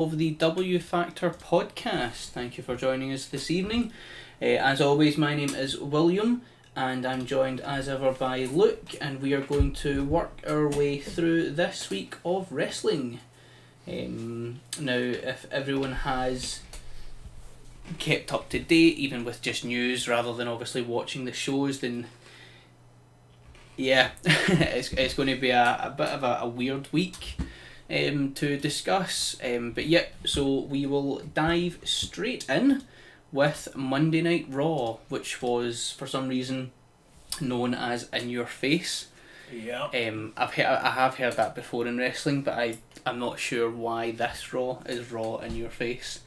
of the W Factor podcast. Thank you for joining us this evening. As always, my name is William, and I'm joined as ever by Luke, and we are going to work our way through this week of wrestling. Now, if everyone has kept up to date, even with just news rather than obviously watching the shows, then yeah, it's going to be a bit of a weird week to discuss. But yep, so we will dive straight in with Monday Night Raw, which was for some reason known as In Your Face. Yeah. I have heard that before in wrestling, but I'm not sure why this Raw is Raw In Your Face.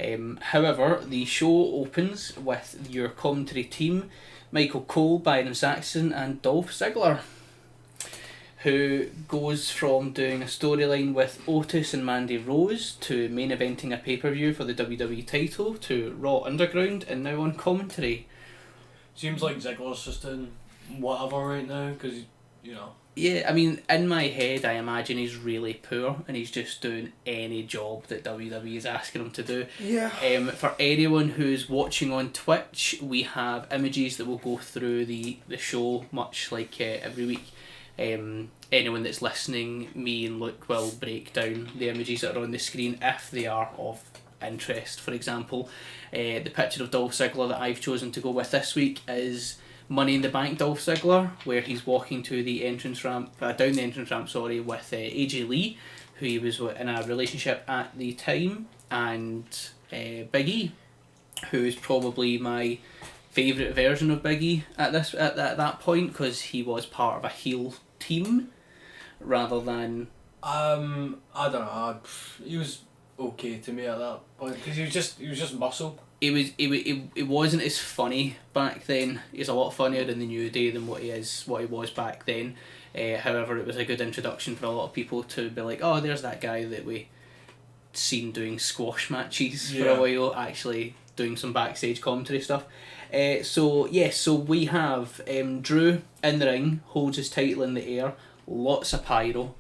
However, the show opens with your commentary team, Michael Cole, Byron Saxton and Dolph Ziggler, who goes from doing a storyline with Otis and Mandy Rose to main eventing a pay-per-view for the WWE title to Raw Underground and now on commentary. Seems like Ziggler's just doing whatever right now because, you know. Yeah, I mean, in my head, I imagine he's really poor and he's just doing any job that WWE is asking him to do. Yeah. For anyone who's watching on Twitch, we have images that will go through the show, much like every week. Anyone that's listening, me and Luke will break down the images that are on the screen if they are of interest. For example, the picture of Dolph Ziggler that I've chosen to go with this week is Money in the Bank Dolph Ziggler, where he's walking to the entrance ramp, down the entrance ramp, with AJ Lee, who he was in a relationship at the time, and Big E, who is probably my favourite version of Big E at that point, because he was part of a heel team rather than I don't know. He was okay to me at that point because he was just muscle. it wasn't as funny back then. He's a lot funnier in the New Day than what he was back then. However, it was a good introduction for a lot of people to be like, oh, there's that guy that we seen doing squash matches for a while, actually doing some backstage commentary stuff. So we have Drew in the ring, holds his title in the air, lots of pyro,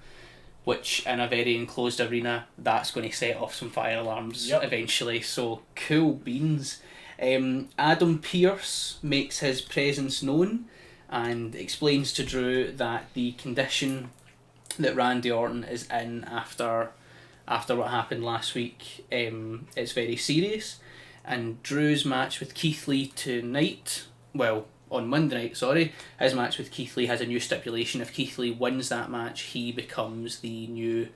which in a very enclosed arena, that's going to set off some fire alarms eventually, so cool beans. Adam Pearce makes his presence known and explains to Drew that the condition that Randy Orton is in after what happened last week is very serious, and Drew's match with Keith Lee on Monday night, his match with Keith Lee has a new stipulation. If Keith Lee wins that match, he becomes the new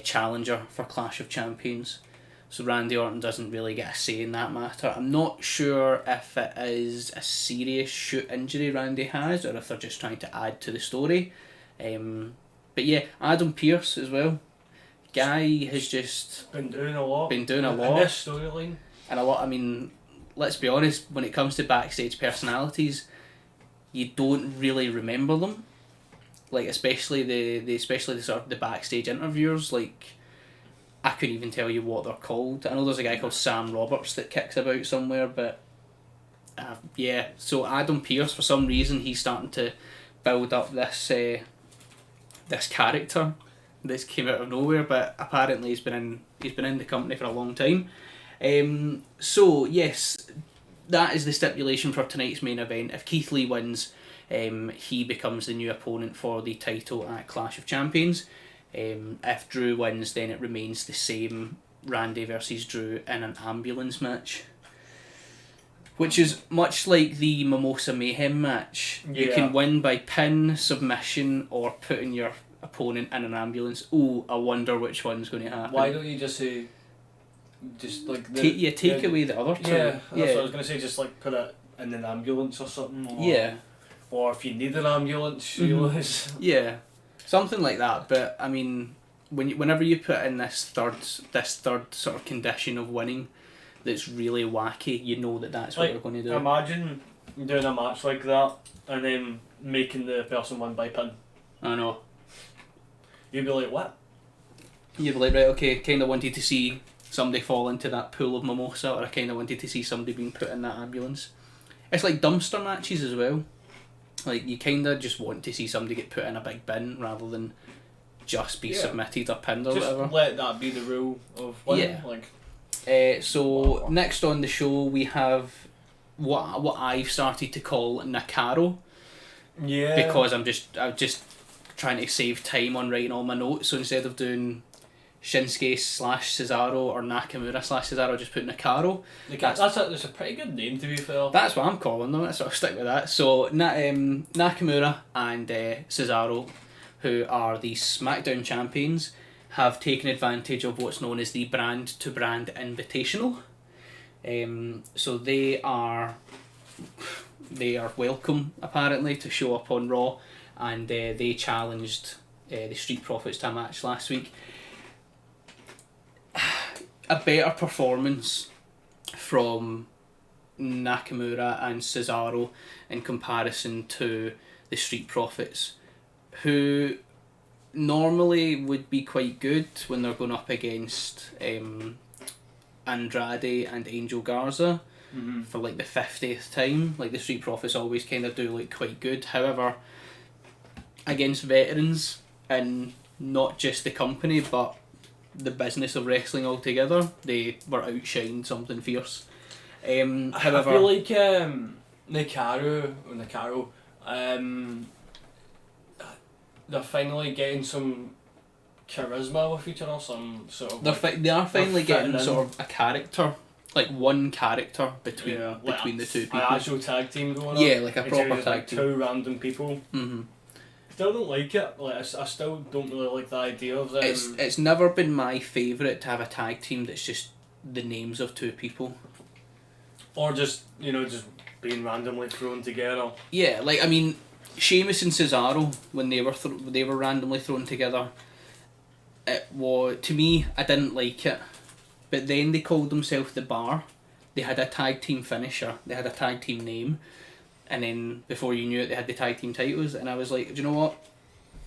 challenger for Clash of Champions. So Randy Orton doesn't really get a say in that matter. I'm not sure if it is a serious shoot injury Randy has, or if they're just trying to add to the story. But yeah, Adam Pearce as well. Guy has just Been doing a lot. In this storyline. And a lot, I mean, let's be honest, when it comes to backstage personalities, you don't really remember them. Like, especially the sort of the backstage interviewers, like, I couldn't even tell you what they're called. I know there's a guy called Sam Roberts that kicks about somewhere, but so Adam Pearce, for some reason, he's starting to build up this character that's came out of nowhere, but apparently he's been in the company for a long time. So yes, that is the stipulation for tonight's main event. If Keith Lee wins, he becomes the new opponent for the title at Clash of Champions. If Drew wins, then it remains the same, Randy versus Drew in an ambulance match, which is much like the Mimosa Mayhem match. You can win by pin, submission, or putting your opponent in an ambulance. Oh, I wonder which one's going to happen. Why don't you just say, like take away the other two? Yeah, that's what I was going to say. Just like put it in an ambulance or something. Or if you need an ambulance, Yeah, something like that. But I mean, whenever you put in this third sort of condition of winning, that's really wacky, you know that's what they're going to do. Imagine doing a match like that and then making the person win by pin. I know. You'd be like, what? You'd be like, right, okay, kind of wanted to see somebody fall into that pool of mimosa, or I kind of wanted to see somebody being put in that ambulance. It's like dumpster matches as well. Like, you kind of just want to see somebody get put in a big bin rather than just be Yeah. submitted or pinned or Just whatever. let that be the rule of winning. Yeah. Like, So next on the show we have what I've started to call Nakaro, yeah. because I'm just trying to save time on writing all my notes. So instead of doing Shinsuke / Cesaro or Nakamura / Cesaro, just put Nakaro. That's a pretty good name, to be fair. That's what I'm calling them, so I'll stick with that. So Nakamura and Cesaro, who are the SmackDown champions, have taken advantage of what's known as the brand to brand invitational. So they are welcome apparently to show up on Raw, and they challenged the Street Profits to a match last week. A better performance from Nakamura and Cesaro in comparison to the Street Profits, who normally would be quite good when they're going up against Andrade and Angel Garza for like the 50th time. Like the Street Profits always kind of do like quite good. However, against veterans and not just the company but the business of wrestling altogether, they were outshined something fierce. However, I feel like Nakaro, they're finally getting some charisma with each other, some sort of. they are finally getting fitting in. sort of a character, like one character between the two people. An actual tag team going on. Yeah, like a instead proper of just, tag like, team. Two random people. Mm-hmm. Still don't like it. Like I still don't really like the idea of them. It's never been my favourite to have a tag team that's just the names of two people. Or just just being randomly thrown together. Yeah, like I mean, Sheamus and Cesaro, when they were randomly thrown together, it was, to me, I didn't like it. But then they called themselves The Bar. They had a tag team finisher. They had a tag team name. And then before you knew it, they had the tag team titles. And I was like, do you know what?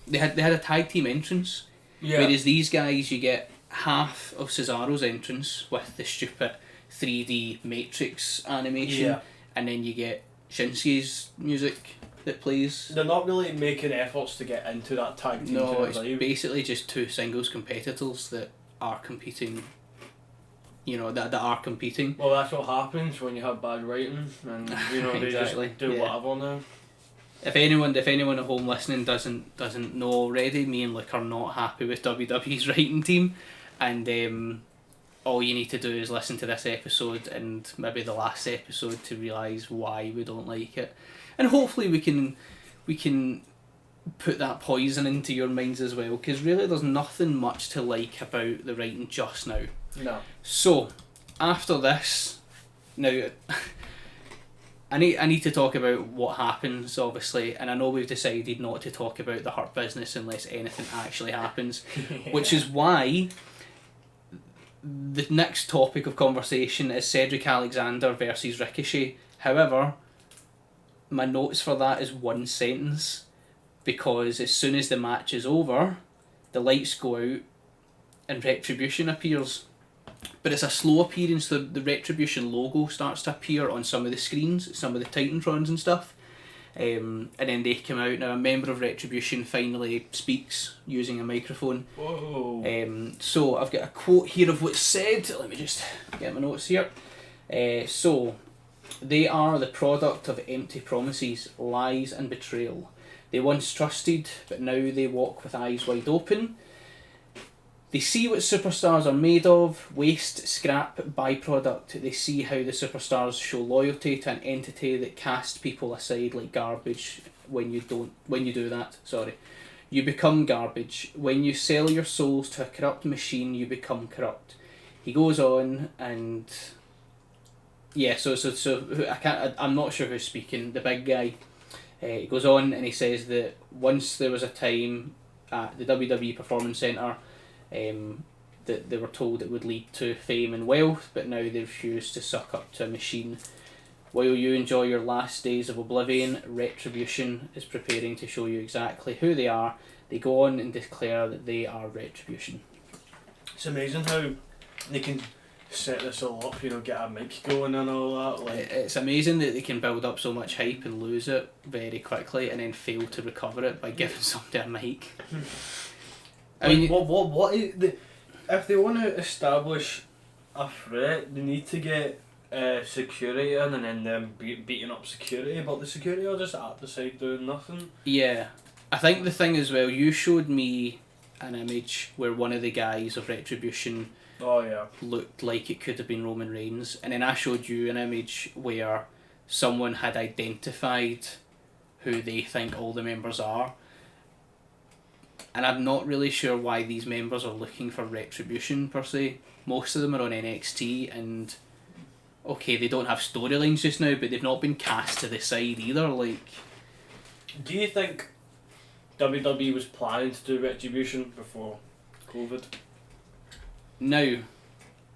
They had a tag team entrance. Yeah. Whereas these guys, you get half of Cesaro's entrance with the stupid 3D Matrix animation. Yeah. And then you get Shinsuke's music that plays. They're not really making efforts to get into that tag team. No, kind of it's vibe. basically just two singles competitors that are competing. That are competing. Well, that's what happens when you have bad writing, and they Exactly, just do yeah. whatever now. If anyone at home listening doesn't know already, me and Luke are not happy with WWE's writing team, and all you need to do is listen to this episode and maybe the last episode to realise why we don't like it, and hopefully we can put that poison into your minds as well, because really there's nothing much to like about the writing just now. No. So, after this, now I need to talk about what happens, obviously, and I know we've decided not to talk about the Hurt Business unless anything actually happens, which is why the next topic of conversation is Cedric Alexander versus Ricochet. However, my notes for that is one sentence, because as soon as the match is over, the lights go out and Retribution appears. But it's a slow appearance. The Retribution logo starts to appear on some of the screens, some of the Titantrons and stuff. And then they come out. Now a member of Retribution finally speaks using a microphone. Whoa. So I've got a quote here of what's said. Let me just get my notes here. So, they are the product of empty promises, lies and betrayal. They once trusted, but now they walk with eyes wide open. They see what superstars are made of, waste, scrap, byproduct. They see how the superstars show loyalty to an entity that casts people aside like garbage. When you do that, you become garbage. When you sell your souls to a corrupt machine, you become corrupt. He goes on and I'm not sure who's speaking. The big guy. He goes on and he says that once there was a time at the WWE Performance Centre that they were told it would lead to fame and wealth, but now they refuse to suck up to a machine. While you enjoy your last days of oblivion, Retribution is preparing to show you exactly who they are. They go on and declare that they are Retribution. It's amazing how they can set this all up, get a mic going and all that. It's amazing that they can build up so much hype and lose it very quickly and then fail to recover it by giving somebody a mic. I mean, what is the, if they want to establish a threat, they need to get security in and then them beating up security, but the security are just at the side doing nothing. yeah. I think the thing as well, you showed me an image where one of the guys of Retribution Oh yeah. looked like it could have been Roman Reigns, and then I showed you an image where someone had identified who they think all the members are, and I'm not really sure why these members are looking for Retribution per se. Most of them are on NXT, and okay, they don't have storylines just now, but they've not been cast to the side either. Like, Do you think WWE was planning to do Retribution before COVID? now,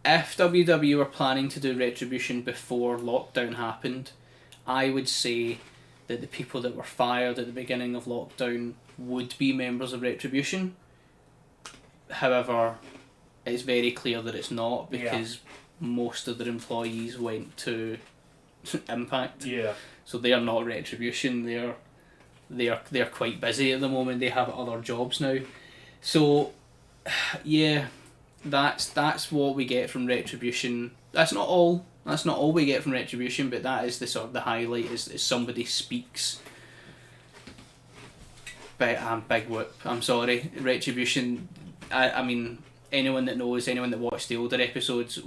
if WWE were planning to do Retribution before lockdown happened, I would say that the people that were fired at the beginning of lockdown would be members of Retribution. However, it's very clear that it's not, because most of their employees went to Impact. Yeah. So they are not Retribution. They're quite busy at the moment. They have other jobs now. So yeah, that's what we get from Retribution. That's not all we get from Retribution, but that is the sort of the highlight, is somebody speaks. Big whoop. I'm sorry, Retribution. I mean, anyone that knows, anyone that watched the older episodes,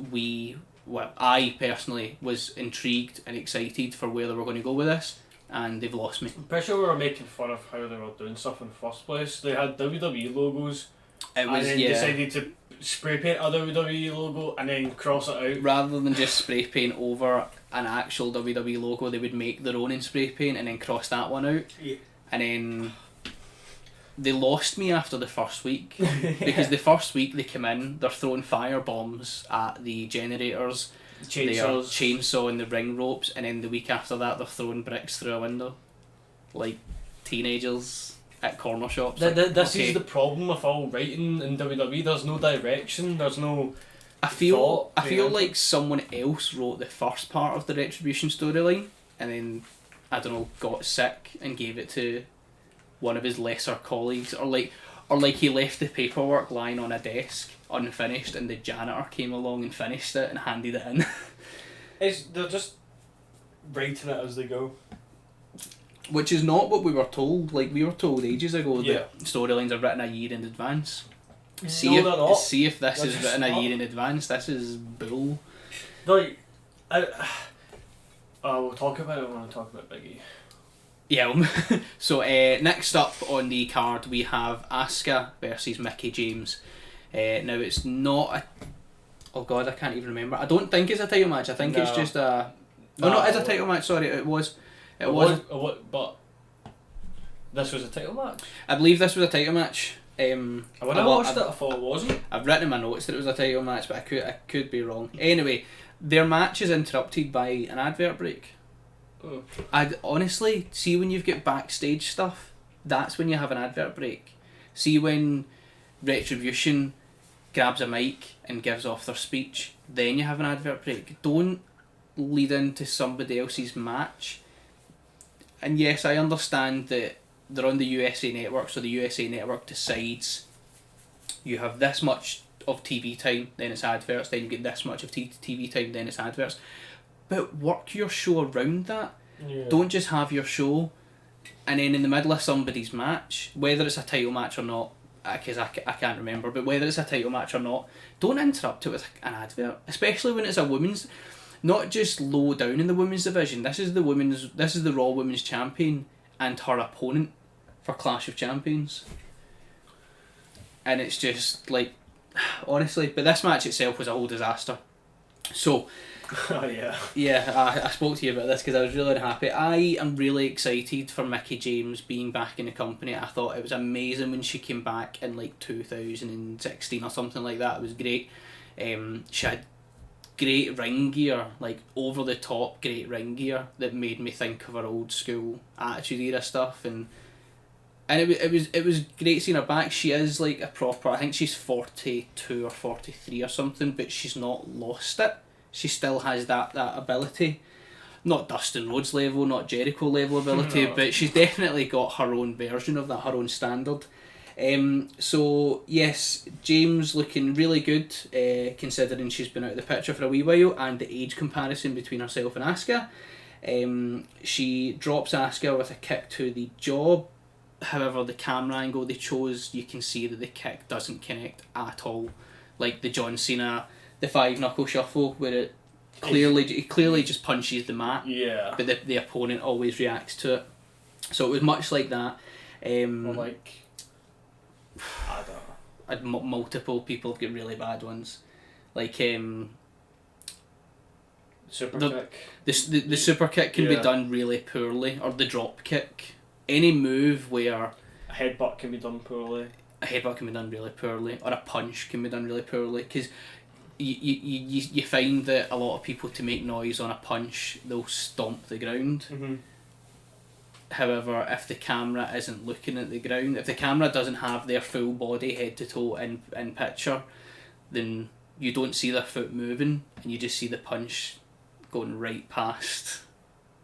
I personally was intrigued and excited for where they were going to go with this, and they've lost me. I'm pretty sure we were making fun of how they were doing stuff in the first place. They had WWE logos, It was, and then yeah, decided to spray paint a WWE logo and then cross it out. rather than just spray paint over an actual WWE logo, they would make their own in spray paint and then cross that one out. Yeah. And then they lost me after the first week, because the first week they come in, they're throwing fire bombs at the generators, they are chainsawing the ring ropes, and then the week after that they're throwing bricks through a window, like teenagers at corner shops. This is the problem with all writing in WWE. There's no direction. There's no. I feel behind it. like someone else wrote the first part of the Retribution storyline, and then, I don't know, got sick and gave it to one of his lesser colleagues, or like he left the paperwork lying on a desk unfinished, and the janitor came along and finished it and handed it in. They're just writing it as they go. Which is not what we were told. Like, we were told ages ago Yeah. that storylines are written a year in advance. No, they're not. See if this They're is just written a not. year in advance. This is bull. Like, we'll talk about it when I talk about Biggie. Yeah. So next up on the card we have Asuka versus Mickie James. Now it's not a. Oh God, I can't even remember. I don't think it's a title match. I think it's No. just a. Oh no, it's a title match. Sorry, it was. It was. But this was a title match. I believe this was a title match. When I watched it, I thought it wasn't. I've written in my notes that it was a title match, but I could be wrong. Anyway, their match is interrupted by an advert break. Oh. I'd honestly see when you've got backstage stuff, that's when you have an advert break. See when Retribution grabs a mic and gives off their speech, then you have an advert break. Don't lead into somebody else's match. And yes, I understand that they're on the USA Network, so the USA Network decides you have this much of TV time, then it's adverts, then you get this much of TV time, then it's adverts. But work your show around that. Yeah. Don't just have your show and then in the middle of somebody's match, whether it's a title match or not, because I can't remember, but whether it's a title match or not, don't interrupt it with an advert, especially when it's a women's, not just low down in the women's division. This is the Raw Women's Champion and her opponent for Clash of Champions, and it's just like, honestly, but this match itself was a whole disaster. So Oh yeah. yeah, I spoke to you about this because I was really unhappy. I am really excited for Mickie James being back in the company. I thought it was amazing when she came back in like 2016 or something like that. It was great. She had great ring gear, like over the top great ring gear that made me think of her old school Attitude Era stuff, and it was great seeing her back. She is like a proper, I think she's 42 or 43 or something, but she's not lost it. She still has that ability. Not Dustin Rhodes level, not Jericho level ability, No. but she's definitely got her own version of that, her own standard. So yes, James looking really good, considering she's been out of the picture for a wee while, and the age comparison between herself and Asuka. She drops Asuka with a kick to the jaw. However, the camera angle they chose, you can see that the kick doesn't connect at all. Like the John Cena, the 5-knuckle shuffle, where it clearly just punches the mat, Yeah. but the opponent always reacts to it. So it was much like that. Or like, I don't know. Multiple people have got really bad ones. Like Super The- kick. the super kick can be Yeah. done really poorly, or the drop kick. Any move where A headbutt can be done poorly. a headbutt can be done really poorly, or a punch can be done really poorly, because you find that a lot of people, to make noise on a punch, they'll stomp the ground. Mm-hmm. However, if the camera isn't looking at the ground, if the camera doesn't have their full body head to toe in picture, then you don't see their foot moving, and you just see the punch going right past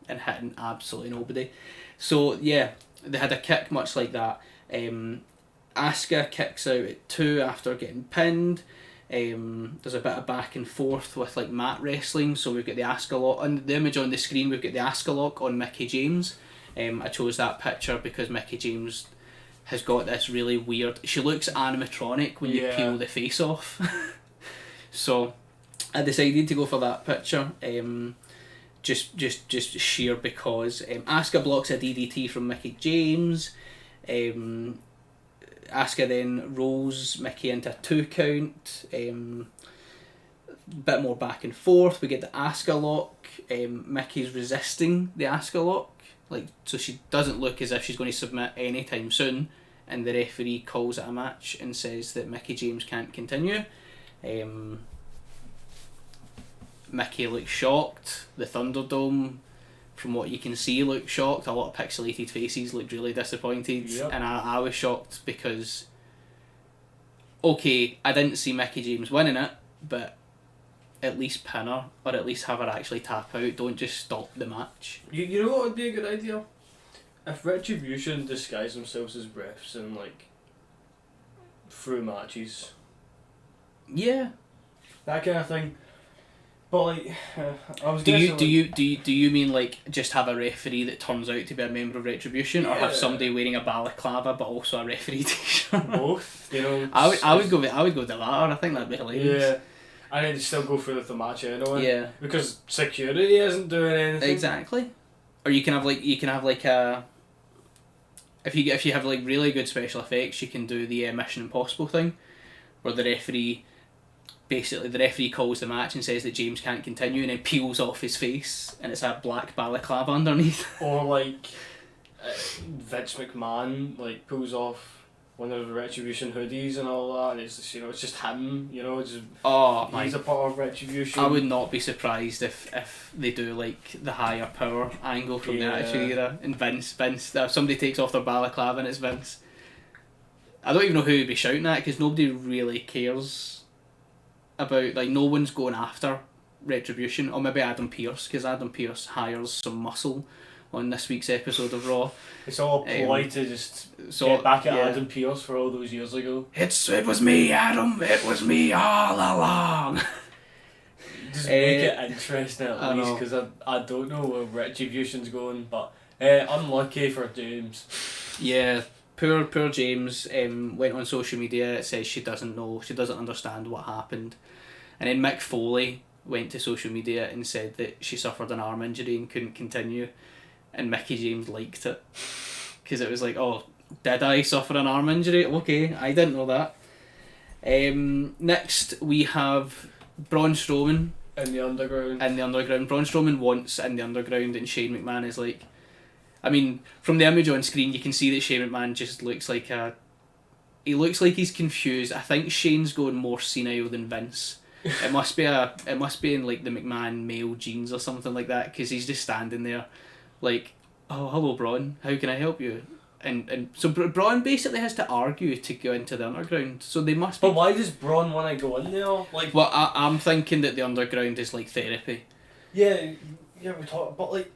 and hitting absolutely nobody. So yeah, they had a kick much like that. Asuka kicks out at 2 after getting pinned. There's a bit of back and forth with like mat wrestling. So we've got the Asuka lock on the image on the screen. We've got the Asuka lock on Mickie James. I chose that picture because Mickie James has got this really weird. She looks animatronic when you Yeah. peel the face off. So I decided to go for that picture. Just sheer because Asuka blocks a DDT from Mickie James. Asuka then rolls Mickie into a 2 count. Bit more back and forth. We get the Asuka lock. Mickey's resisting the Asuka lock, so she doesn't look as if she's going to submit anytime soon. And the referee calls it a match and says that Mickie James can't continue. Mickie looks shocked. The Thunderdome, from what you can see, looked shocked. A lot of pixelated faces looked really disappointed. Yep. And I was shocked because, okay, I didn't see Mickie James winning it, but at least pin her, or at least have her actually tap out. Don't just stop the match. You know what would be a good idea? If Retribution disguise themselves as refs and like through matches, Yeah. that kind of thing. But like, I was Do guessing, you mean like just have a referee that turns out to be a member of Retribution, or have Yeah. somebody wearing a balaclava but also a referee t-shirt? both? You know, I would go with the latter. I think that'd be hilarious. Yeah, and then still go through with the match anyway. Yeah. Because security isn't doing anything. Exactly. Or you can have like a. If you have like really good special effects, you can do the Mission Impossible thing, where the referee calls the match and says that James can't continue, and then peels off his face, and it's a black balaclava underneath. Or like Vince McMahon like pulls off one of the Retribution hoodies and all that, and it's just, it's just him. Just Oh my! he's a part of Retribution. I would not be surprised if they do like the higher power angle from the Yeah. Attitude Era, and Vince if somebody takes off their balaclava and it's Vince. I don't even know who would be shouting at, because nobody really cares about, like, no one's going after Retribution, or maybe Adam Pearce, because Adam Pearce hires some muscle on this week's episode of Raw. It's all a ploy to just So get back at yeah. Adam Pearce for all those years ago. It was me, Adam. It was me all along. Just make it interesting I at least, know. because I don't know where Retribution's going, but unlucky for James. Yeah, poor James went on social media. It says she doesn't understand what happened, and then Mick Foley went to social media and said that she suffered an arm injury and couldn't continue, and Mickie James liked it, because it was like, oh, did I suffer an arm injury? Okay, I didn't know that. Next we have Braun Strowman In the underground. in the underground. Braun Strowman wants in the underground, and Shane McMahon is like, I mean, from the image on screen, you can see that Shane McMahon just looks like he looks like he's confused. I think Shane's going more senile than Vince. It must be in like the McMahon male genes or something like that, because he's just standing there, like, oh, hello, Braun, how can I help you? And so Braun basically has to argue to go into the underground. So they must be. But why does Braun want to go in there? Like, Well, I'm thinking that the underground is like therapy. yeah, we talk, but like,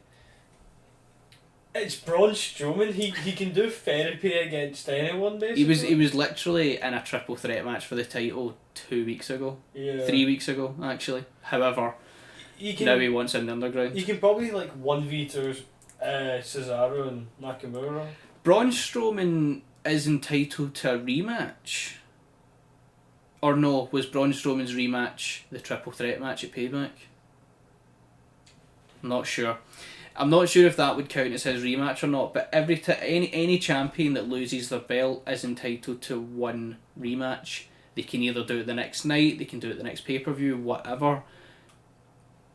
It's Braun Strowman. He can do therapy against anyone, basically. He was literally in a triple threat match for the title 2 weeks ago. Yeah. 3 weeks ago, actually. However, now he wants in the underground. You can probably 1v2 Cesaro and Nakamura. Braun Strowman is entitled to a rematch. Or no, was Braun Strowman's rematch the triple threat match at Payback? I'm not sure. I'm not sure if that would count as his rematch or not, but any champion that loses their belt is entitled to one rematch. They can either do it the next night, they can do it the next pay-per-view, whatever.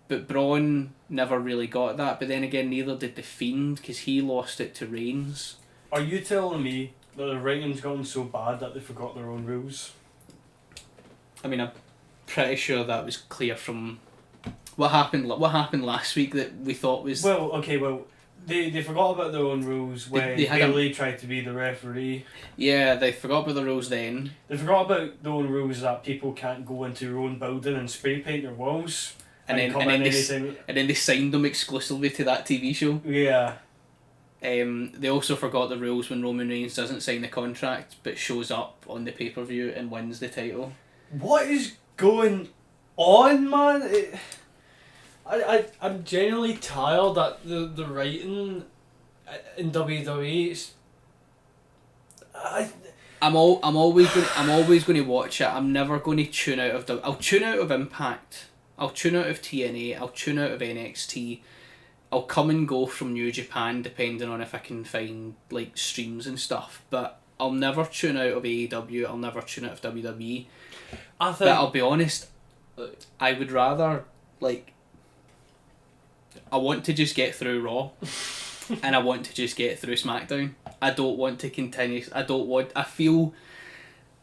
But Braun never really got that, but then again neither did The Fiend, because he lost it to Reigns. Are you telling me that the rating's gotten so bad that they forgot their own rules? I mean, I'm pretty sure that was clear from what happened last week that we thought was... They forgot about their own rules when Bayley tried to be the referee. Yeah, they forgot about the rules then. They forgot about their own rules that people can't go into their own building and spray paint their walls. And then they signed them exclusively to that TV show. Yeah. They also forgot the rules when Roman Reigns doesn't sign the contract but shows up on the pay-per-view and wins the title. What is going on, man? I'm genuinely tired that the writing in WWE. I'm always going to watch it. I'm never going to tune out of I'll tune out of Impact. I'll tune out of TNA. I'll tune out of NXT. I'll come and go from New Japan depending on if I can find streams and stuff. But I'll never tune out of AEW. I'll never tune out of WWE. But I'll be honest, I would rather I want to just get through Raw, and I want to just get through SmackDown. I don't want to continue. I feel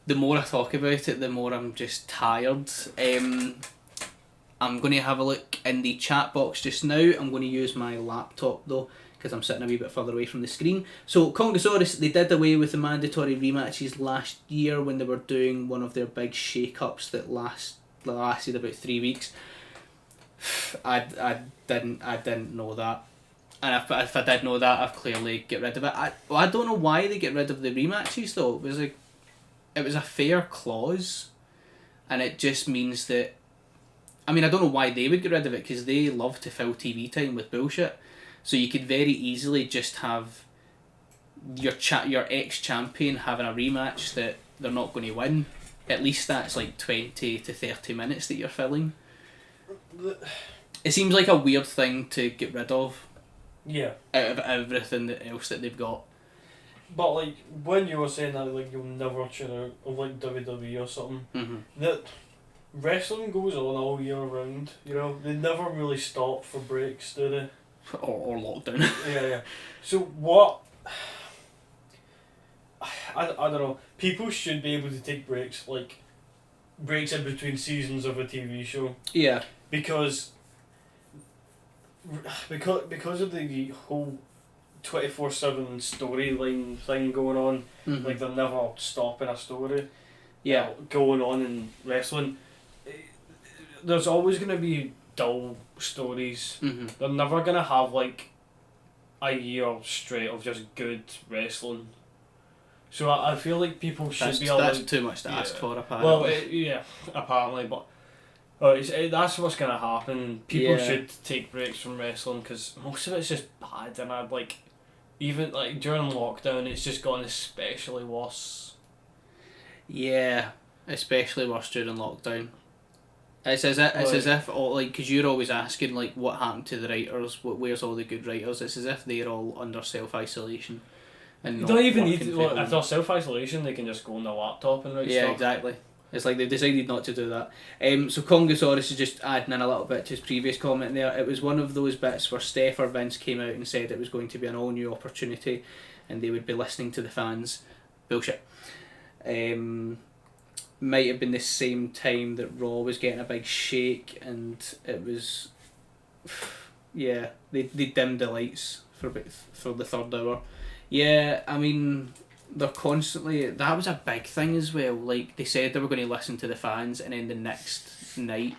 the more I talk about it, the more I'm just tired. I'm going to have a look in the chat box just now. I'm going to use my laptop though, because I'm sitting a wee bit further away from the screen. So Congosaurus, they did away with the mandatory rematches last year when they were doing one of their big shake-ups that lasted about 3 weeks. I didn't know that, and if I did know that, I've clearly get rid of it. I don't know why they get rid of the rematches though. It was a fair clause, and it just means that. I mean, I don't know why they would get rid of it, because they love to fill TV time with bullshit. So you could very easily just have your ex-champion having a rematch that they're not going to win. At least that's 20 to 30 minutes that you're filling. It seems like a weird thing to get rid of. Yeah. Out of everything else that they've got. But when you were saying that you'll never tune out of WWE or something, that wrestling goes on all year round. They never really stop for breaks, do they? Or lockdown. Yeah. So what? I don't know. People should be able to take breaks, breaks in between seasons of a TV show. Yeah. Because of the whole 24/7 storyline thing going on, they're never stopping a story. Yeah. Going on in wrestling. There's always going to be dull stories. They're never going to have a year straight of just good wrestling. So I feel like people should be allowed... That's too much to ask for, apparently. Well, apparently, but that's what's going to happen. People should take breaks from wrestling, because most of it's just bad, and even during lockdown, it's just gone especially worse. Yeah, especially worse during lockdown. It's as if because you're always asking what happened to the writers, where's all the good writers. It's as if they're all under self-isolation. And you don't even need to, if they're self-isolation, they can just go on their laptop and write stuff. Yeah, exactly. It's like they've decided not to do that. So Congosaurus is just adding in a little bit to his previous comment there. It was one of those bits where Steph or Vince came out and said it was going to be an all new opportunity and they would be listening to the fans. Bullshit. Might have been the same time that Raw was getting a big shake, and it was they dimmed the lights for the third hour. Yeah, I mean, they're constantly... That was a big thing as well. They said they were going to listen to the fans, and then the next night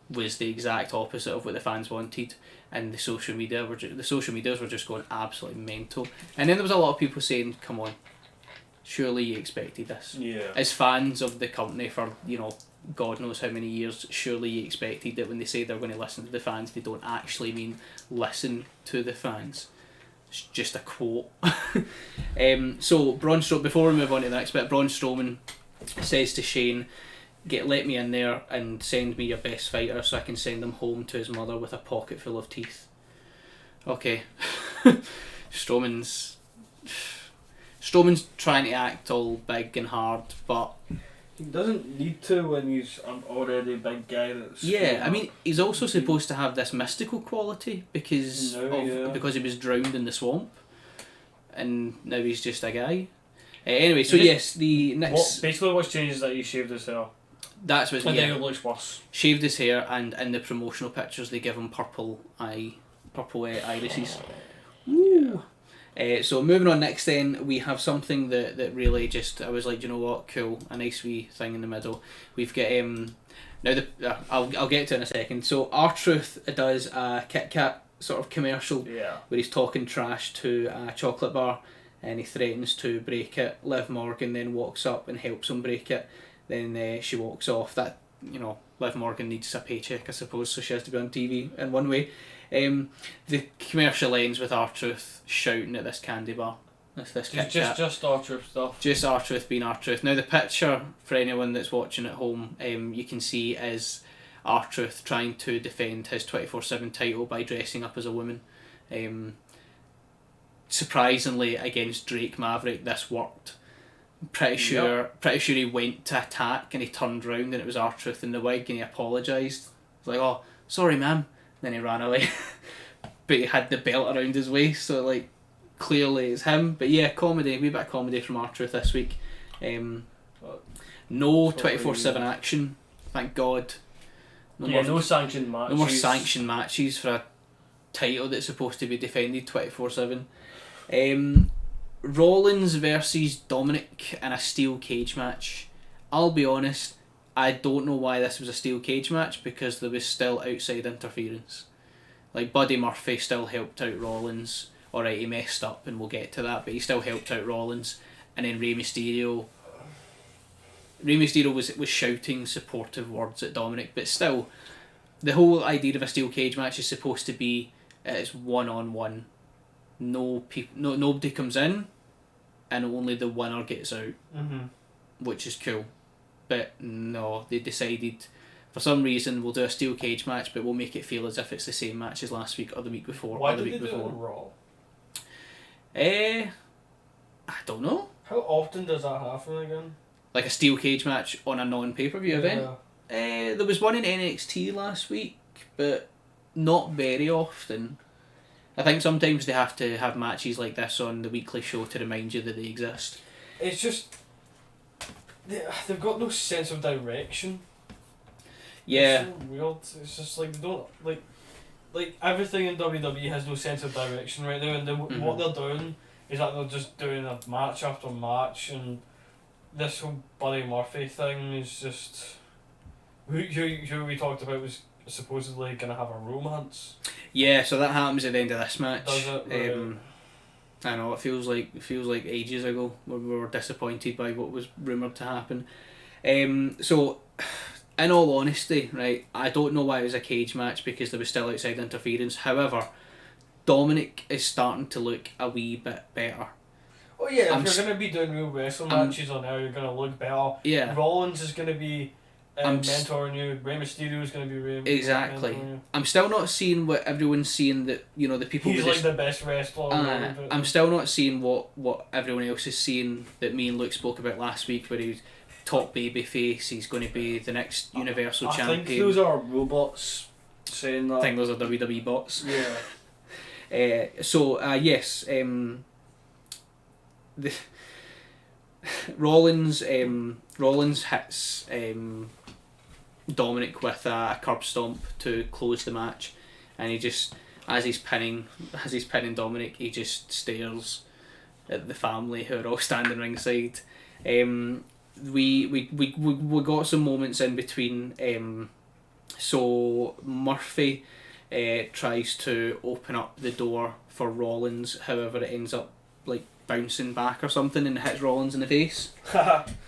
was the exact opposite of what the fans wanted, and the social medias were just going absolutely mental. And then there was a lot of people saying, "Come on, surely you expected this." Yeah. As fans of the company for God knows how many years, surely you expected that when they say they're going to listen to the fans, they don't actually mean listen to the fans. It's just a quote. So Braun Strowman, before we move on to the next bit, Braun Strowman says to Shane, let me in there and send me your best fighter so I can send him home to his mother with a pocket full of teeth. Okay. Strowman's trying to act all big and hard, but he doesn't need to when he's an already big guy. I mean, he's also supposed to have this mystical quality because he was drowned in the swamp, and now he's just a guy. Anyway, so yes, the next... What's changed is that he shaved his hair. That's what... And then it looks worse. Shaved his hair, and in the promotional pictures they give him purple irises. Woo! So moving on next then, we have something that really just, I was like, you know what, cool, a nice wee thing in the middle. We've got, now I'll get to it in a second. So R-Truth does a Kit Kat sort of commercial where he's talking trash to a chocolate bar and he threatens to break it. Liv Morgan then walks up and helps him break it. Then she walks off. That, Liv Morgan needs a paycheck, I suppose, so she has to be on TV in one way. The commercial ends with R-Truth shouting at this candy bar. This just R-Truth stuff. Just R-Truth being R-Truth. Now the picture, for anyone that's watching at home, you can see is R-Truth trying to defend his 24/7 title by dressing up as a woman. Surprisingly, against Drake Maverick, this worked. Pretty sure he went to attack and he turned round and it was R-Truth in the wig and he apologised. He's like, "Oh, sorry ma'am." Then he ran away. But he had the belt around his waist, so clearly it's him. But yeah, comedy, a wee bit of comedy from R-Truth this week. No 24/7 action, thank God. No sanctioned matches. No more sanctioned matches for a title that's supposed to be defended 24/7. Rollins versus Dominic in a steel cage match. I'll be honest, I don't know why this was a steel cage match because there was still outside interference. Buddy Murphy still helped out Rollins. Alright, he messed up and we'll get to that, but he still helped out Rollins. And then Rey Mysterio was shouting supportive words at Dominic, but still, the whole idea of a steel cage match is supposed to be it's one-on-one. Nobody comes in and only the winner gets out, which is cool. But no, they decided for some reason we'll do a steel cage match, but we'll make it feel as if it's the same match as last week or the week before. Why did they do it on Raw? I don't know. How often does that happen again? Like a steel cage match on a non-pay-per-view event? There was one in NXT last week, but not very often. I think sometimes they have to have matches like this on the weekly show to remind you that they exist. It's just... They've got no sense of direction. Yeah. It's so weird. It's just they don't... everything in WWE has no sense of direction right now, and what they're doing is that they're just doing a match after match, and this whole Buddy Murphy thing is just... Who we talked about was supposedly going to have a romance. Yeah, so that happens at the end of this match. Does it? Right. I know, it feels like ages ago when we were disappointed by what was rumoured to happen. So, in all honesty, right, I don't know why it was a cage match because there was still outside interference. However, Dominic is starting to look a wee bit better. Oh yeah, if you're going to be doing real wrestling matches on there, you're going to look better. Yeah. Rollins is going to be mentoring you. Rey Mysterio is going to be exactly. mentoring you. I'm still not seeing what everyone's seeing, that the people. He's the best wrestler. I'm still not seeing what everyone else is seeing that me and Luke spoke about last week, where he's top babyface. He's going to be the next Universal Champion. I think those are robots saying that. I think those are WWE bots. Yeah. Yes. The Rollins hits Dominic with a curb stomp to close the match, and he just, as he's pinning Dominic, he just stares at the family who are all standing ringside. We got some moments in between So Murphy tries to open up the door for Rollins, however it ends up like bouncing back or something and hits Rollins in the face.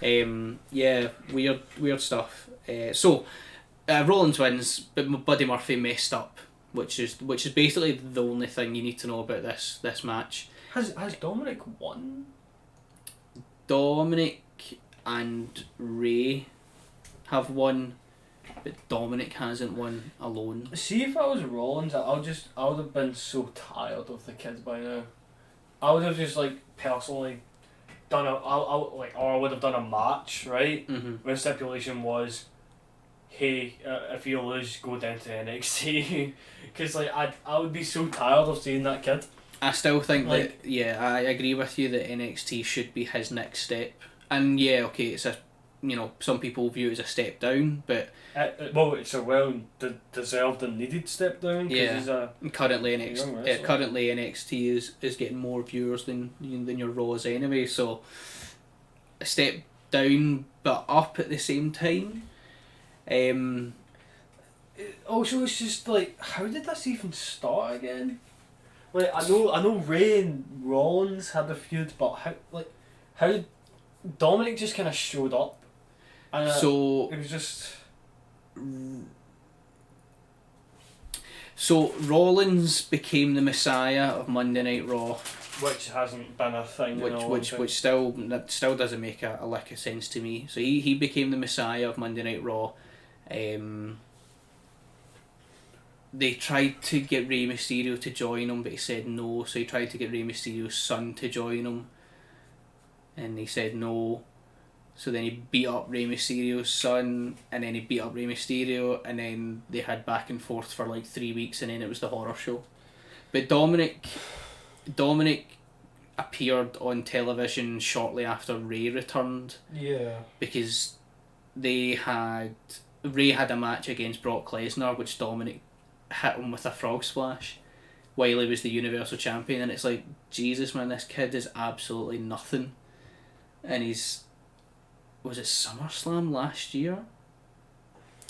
Yeah, weird stuff. So Rollins wins, but Buddy Murphy messed up, which is basically the only thing you need to know about this match. Has Dominic won? Dominic and Ray have won, but Dominic hasn't won alone. See, if I was Rollins, I would have been so tired of the kids by now. I would have just like personally done I would have done a match, right? Mm-hmm. Where the stipulation was, hey, if you lose, go down to NXT, because like I would be so tired of seeing that kid. I still think Like- that, yeah, I agree with you that NXT should be his next step. And yeah, okay, it's a, some people view it as a step down, but Well, it's a deserved and needed step down. 'Cause Yeah. he's a currently young wrestler. NXT is getting more viewers than your Raws anyway, so a step down but up at the same time. Also, it's just like, how did this even start again? Like, I know Ray and Rollins had a feud, but how did Dominic just kind of showed up? And So it was just So Rollins became the Messiah of Monday Night Raw, which hasn't been a thing. which still doesn't make a lick of sense to me. So he became the Messiah of Monday Night Raw. They tried to get Rey Mysterio to join him, but he said no. So he tried to get Rey Mysterio's son to join him, and he said no. So then he beat up Rey Mysterio's son, and then he beat up Rey Mysterio, and then they had back and forth for like 3 weeks, and then it was the horror show. But Dominic appeared on television shortly after Rey returned, Yeah. because Rey had a match against Brock Lesnar, which Dominic hit him with a frog splash while he was the Universal Champion, and it's like, Jesus man, this kid is absolutely nothing. And was it SummerSlam last year?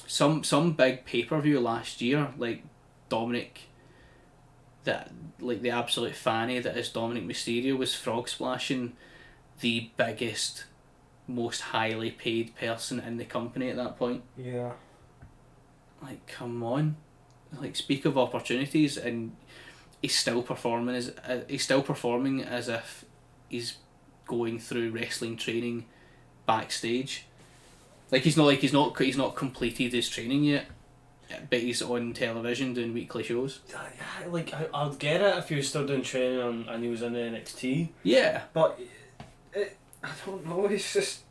Some big pay-per-view last year, like Dominic, that like the absolute fanny that is Dominic Mysterio, was frog splashing the biggest, most highly paid person in the company at that point. Yeah. Like, come on, like, speak of opportunities, and he's still performing as if he's going through wrestling training backstage. Like, he's not completed his training yet, but he's on television doing weekly shows. Yeah, like I'd get it if he was still doing training and he was in NXT, Yeah. but I don't know. It's just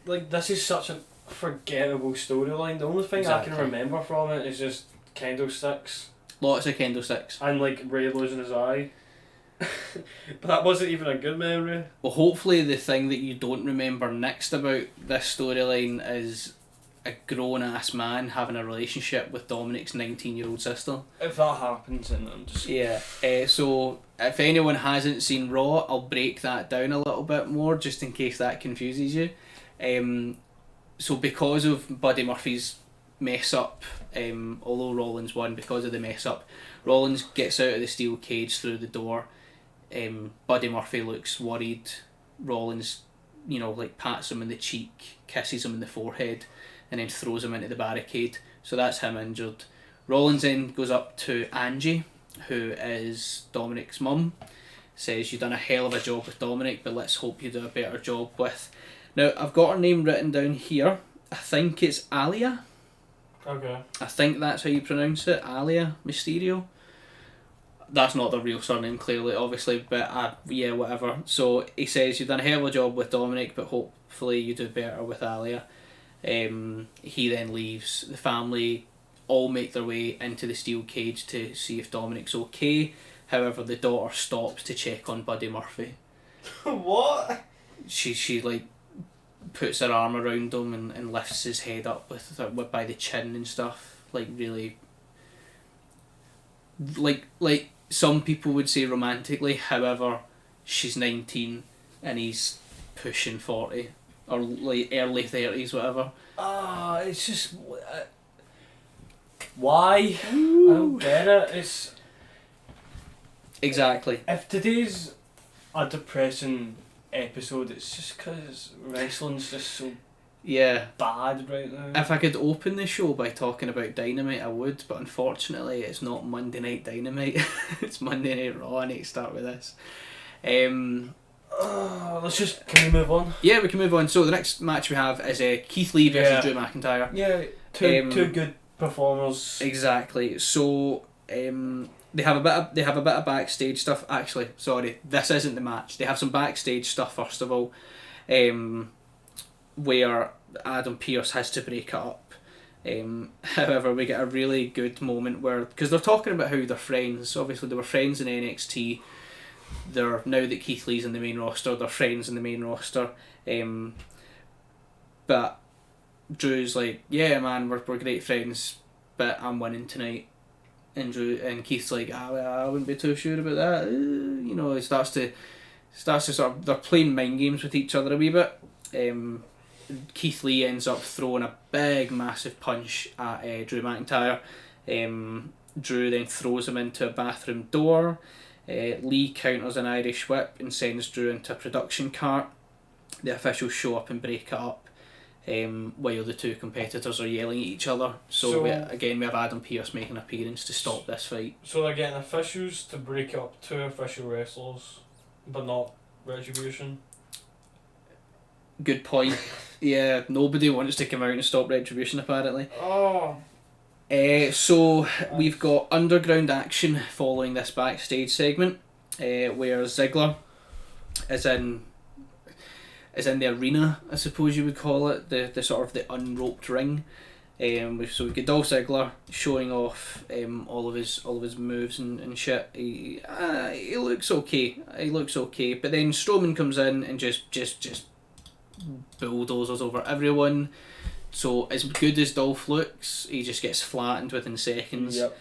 like, this is such a forgettable storyline. The only thing I Exactly. can remember from it is just candlesticks Lots of candlesticks. and like Ray losing his eye. But that wasn't even a good memory. Well, hopefully the thing that you don't remember next about this storyline is a grown-ass man having a relationship with Dominic's 19-year-old sister. If that happens, then I'm just Yeah. So if anyone hasn't seen Raw, I'll break that down a little bit more just in case that confuses you. So because of Buddy Murphy's mess up, although Rollins won because of the mess up, Rollins gets out of the steel cage through the door. Buddy Murphy looks worried. Rollins, like, pats him in the cheek, kisses him in the forehead, and then throws him into the barricade. So that's him injured. Rollins then goes up to Angie, who is Dominic's mum. Says, "You've done a hell of a job with Dominic, but let's hope you do a better job with..." Now, I've got her name written down here. I think it's Alia. okay. I think that's how you pronounce it, Alia Mysterio. That's not the real surname, clearly, obviously, but yeah, whatever. So he says, "You've done a hell of a job with Dominic, but hopefully you do better with Alia." He then leaves. The family all make their way into the steel cage to see if Dominic's okay. However, the daughter stops to check on Buddy Murphy. What? She like puts her arm around him and lifts his head up with by the chin and stuff, like really, like some people would say romantically. However, she's 19 and he's pushing 40 or like early 30s, whatever. It's just why? I don't get it. It's Exactly. if today's a depressing episode, it's just because wrestling's just so Yeah. bad right now. If I could open the show by talking about Dynamite, I would, but unfortunately, it's not Monday Night Dynamite. It's Monday Night Raw. I need to start with this. Can we move on? Yeah, we can move on. So the next match we have is Keith Lee versus Yeah. Drew McIntyre. Yeah, two good performers. Exactly. So they have a bit of backstage stuff. Actually, sorry, this isn't the match. They have some backstage stuff first of all, where Adam Pearce has to break it up. However, we get a really good moment where, because they're talking about how they're friends. Obviously, they were friends in NXT. They're, now that Keith Lee's in the main roster, they're friends in the main roster. But Drew's like, yeah, man, we're great friends, but I'm winning tonight. And Keith's like, I wouldn't be too sure about that. You know, he starts to sort of, they're playing mind games with each other a wee bit. Keith Lee ends up throwing a big, massive punch at Drew McIntyre. Drew then throws him into a bathroom door. Lee counters an Irish whip and sends Drew into a production cart. The officials show up and break it up, while the two competitors are yelling at each other. So we have Adam Pearce making an appearance to stop this fight. So they're getting officials to break up two official wrestlers, but not Retribution. Good point. Yeah, nobody wants to come out and stop Retribution apparently. Oh. So we've got underground action following this backstage segment, where Ziggler is in the arena, I suppose you would call it, the sort of the unroped ring. So we get Dolph Ziggler showing off all of his moves and shit. He looks okay. But then Strowman comes in and just bulldozers over everyone. So as good as Dolph looks, he just gets flattened within seconds. Yep.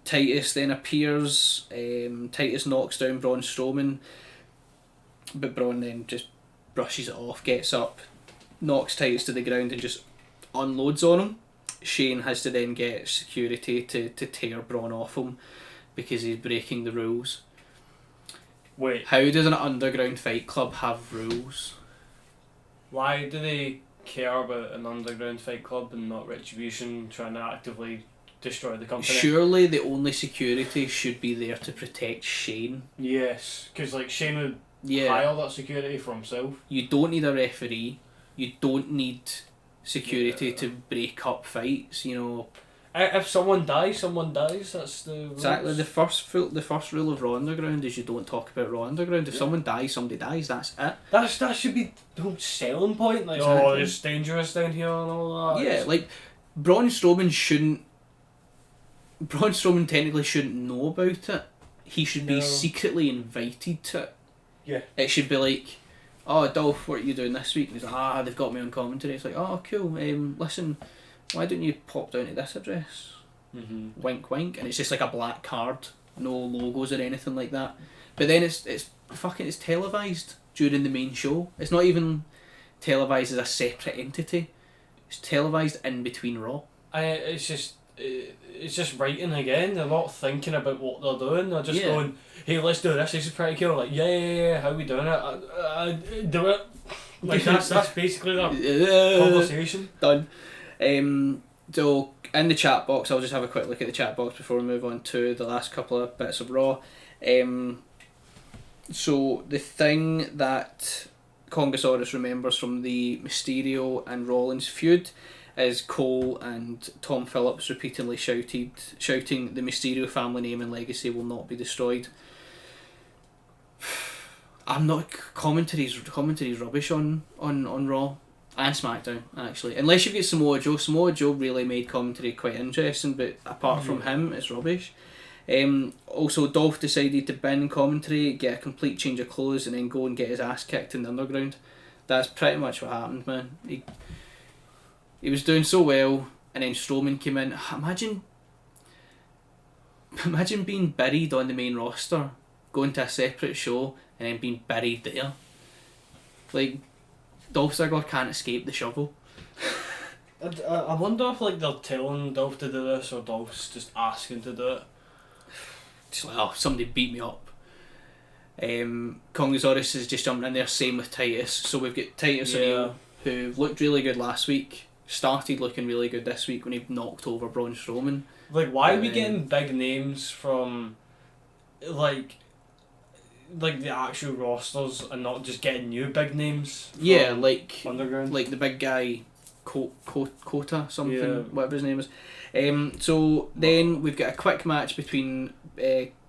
Titus then appears. Titus knocks down Braun Strowman, but Braun then just brushes it off, gets up, knocks Titus to the ground and just unloads on him. Shane has to then get security to tear Braun off him because he's breaking the rules. Wait. How does an underground fight club have rules? Why do they care about an underground fight club and not Retribution trying to actively destroy the company? Surely the only security should be there to protect Shane. Yes, because like Shane would hire that security for himself. You don't need a referee. You don't need security to break up fights. You know. If someone dies, that's the rules. Exactly. The first rule of Raw Underground is you don't talk about Raw Underground. If someone dies, somebody dies. That's it. That should be the whole selling point. Like, Exactly. it's dangerous down here and all that. Yeah, like Braun Strowman technically shouldn't know about it. He should be secretly invited to it. Yeah. It should be like, oh, Dolph, what are you doing this week? And he's like, they've got me on commentary. It's like, oh, cool. Listen, why don't you pop down to this address? Mm-hmm. Wink, wink. And it's just like a black card, no logos or anything like that. But then it's televised during the main show. It's not even televised as a separate entity. It's televised in between Raw. It's just writing again. They're not thinking about what they're doing. They're just going, hey, let's do this. This is pretty cool. Like, yeah. How we doing it? Do it. Like that's basically the conversation. Done. So in the chat box, I'll just have a quick look at the chat box before we move on to the last couple of bits of Raw. So the thing that Congosaurus remembers from the Mysterio and Rollins feud is Cole and Tom Phillips repeatedly shouting the Mysterio family name and legacy will not be destroyed. I'm not commentary's rubbish on Raw and SmackDown actually, unless you get Samoa Joe. Samoa Joe really made commentary quite interesting, but apart from him, it's rubbish. Also, Dolph decided to bin commentary, get a complete change of clothes, and then go and get his ass kicked in the underground. That's pretty much what happened, man. He was doing so well, and then Strowman came in. Imagine being buried on the main roster, going to a separate show, and then being buried there. Like, Dolph Ziggler can't escape the shovel. I wonder if like they're telling Dolph to do this or Dolph's just asking to do it. Just like, oh, somebody beat me up. Kongosaurus is just jumping in there, same with Titus. So we've got Titus O'Neil, who looked really good last week, started looking really good this week when he knocked over Braun Strowman. Like, why are we getting big names from, like the actual rosters and not just getting new big names? Yeah, like Underground. Like the big guy, Kota something, Yeah. whatever his name is. So then we've got a quick match between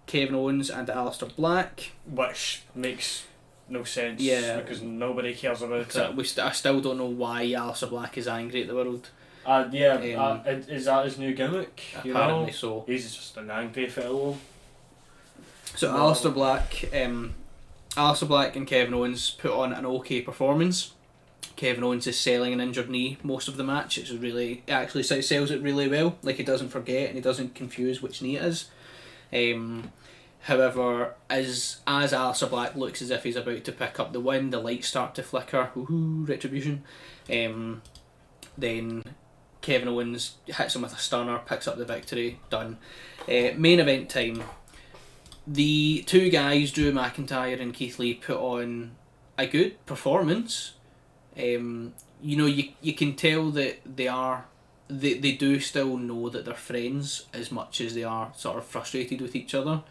Kevin Owens and Aleister Black. Which makes no sense. Yeah. Because nobody cares about So it. I still don't know why Aleister Black is angry at the world. Is that his new gimmick? Apparently so. He's just an angry fellow. So Wow. Aleister Black and Kevin Owens put on an okay performance. Kevin Owens is selling an injured knee most of the match. It actually sells it really well. Like, he doesn't forget and he doesn't confuse which knee it is. However, as Aleister Black looks as if he's about to pick up the win, the lights start to flicker. Woohoo, retribution. Then Kevin Owens hits him with a stunner, picks up the victory. Done. Main event time. The two guys, Drew McIntyre and Keith Lee, put on a good performance. You can tell that they do still know that they're friends as much as they are sort of frustrated with each other.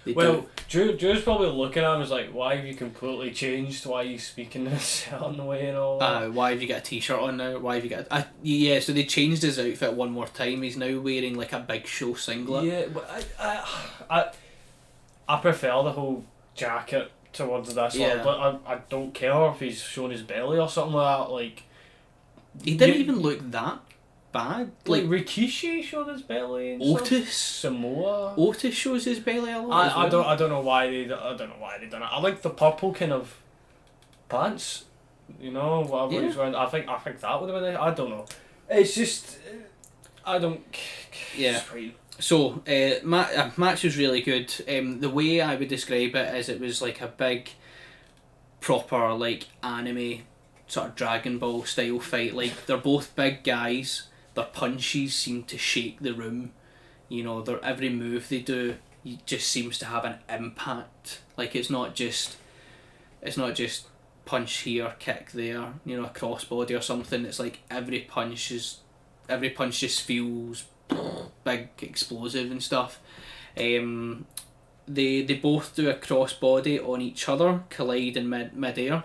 Drew's probably looking at him as like, why have you completely changed? Why are you speaking in a certain way and all that? Why have you got a t-shirt on now? Why have you got so they changed his outfit one more time. He's now wearing like a Big Show singlet. Yeah, but I prefer the whole jacket towards this. Yeah. But I don't care if he's showing his belly or something like that. Like, He didn't even look that bad. like Rikishi showed his belly and Otis. stuff. Samoa. Otis shows his belly a lot. I don't know why they done it. I like the purple kind of pants, whatever he's wearing. I think that would have been it. I don't know. It's just I don't. Yeah. It's fine. So match was really good. The way I would describe it is it was like a big, proper like anime sort of Dragon Ball style fight. Like, they're both big guys. Their punches seem to shake the room. Their every move they do just seems to have an impact. Like, it's not just punch here, kick there, a crossbody or something. It's like every punch just feels big, explosive and stuff. They both do a crossbody on each other, collide in mid-air.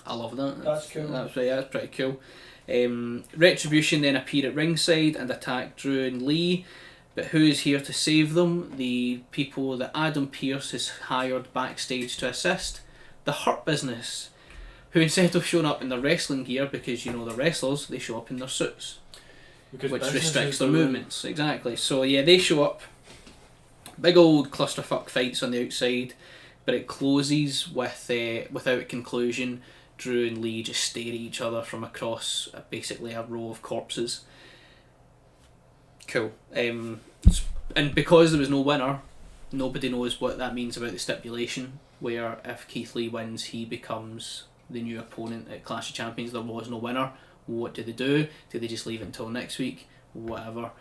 I love that. That's cool. That's pretty cool. Retribution then appear at ringside and attack Drew and Lee, but who is here to save them? The people that Adam Pearce has hired backstage to assist, the Hurt Business, who instead of showing up in their wrestling gear, because the wrestlers, they show up in their suits, Because which business restricts is their the- movements. Exactly. So yeah, they show up. Big old clusterfuck fights on the outside, but it closes with without conclusion. Drew and Lee just stare at each other from across basically a row of corpses. Cool. And because there was no winner, nobody knows what that means about the stipulation, where if Keith Lee wins, he becomes the new opponent at Clash of Champions. There was no winner. What do? Do they just leave it until next week? Whatever.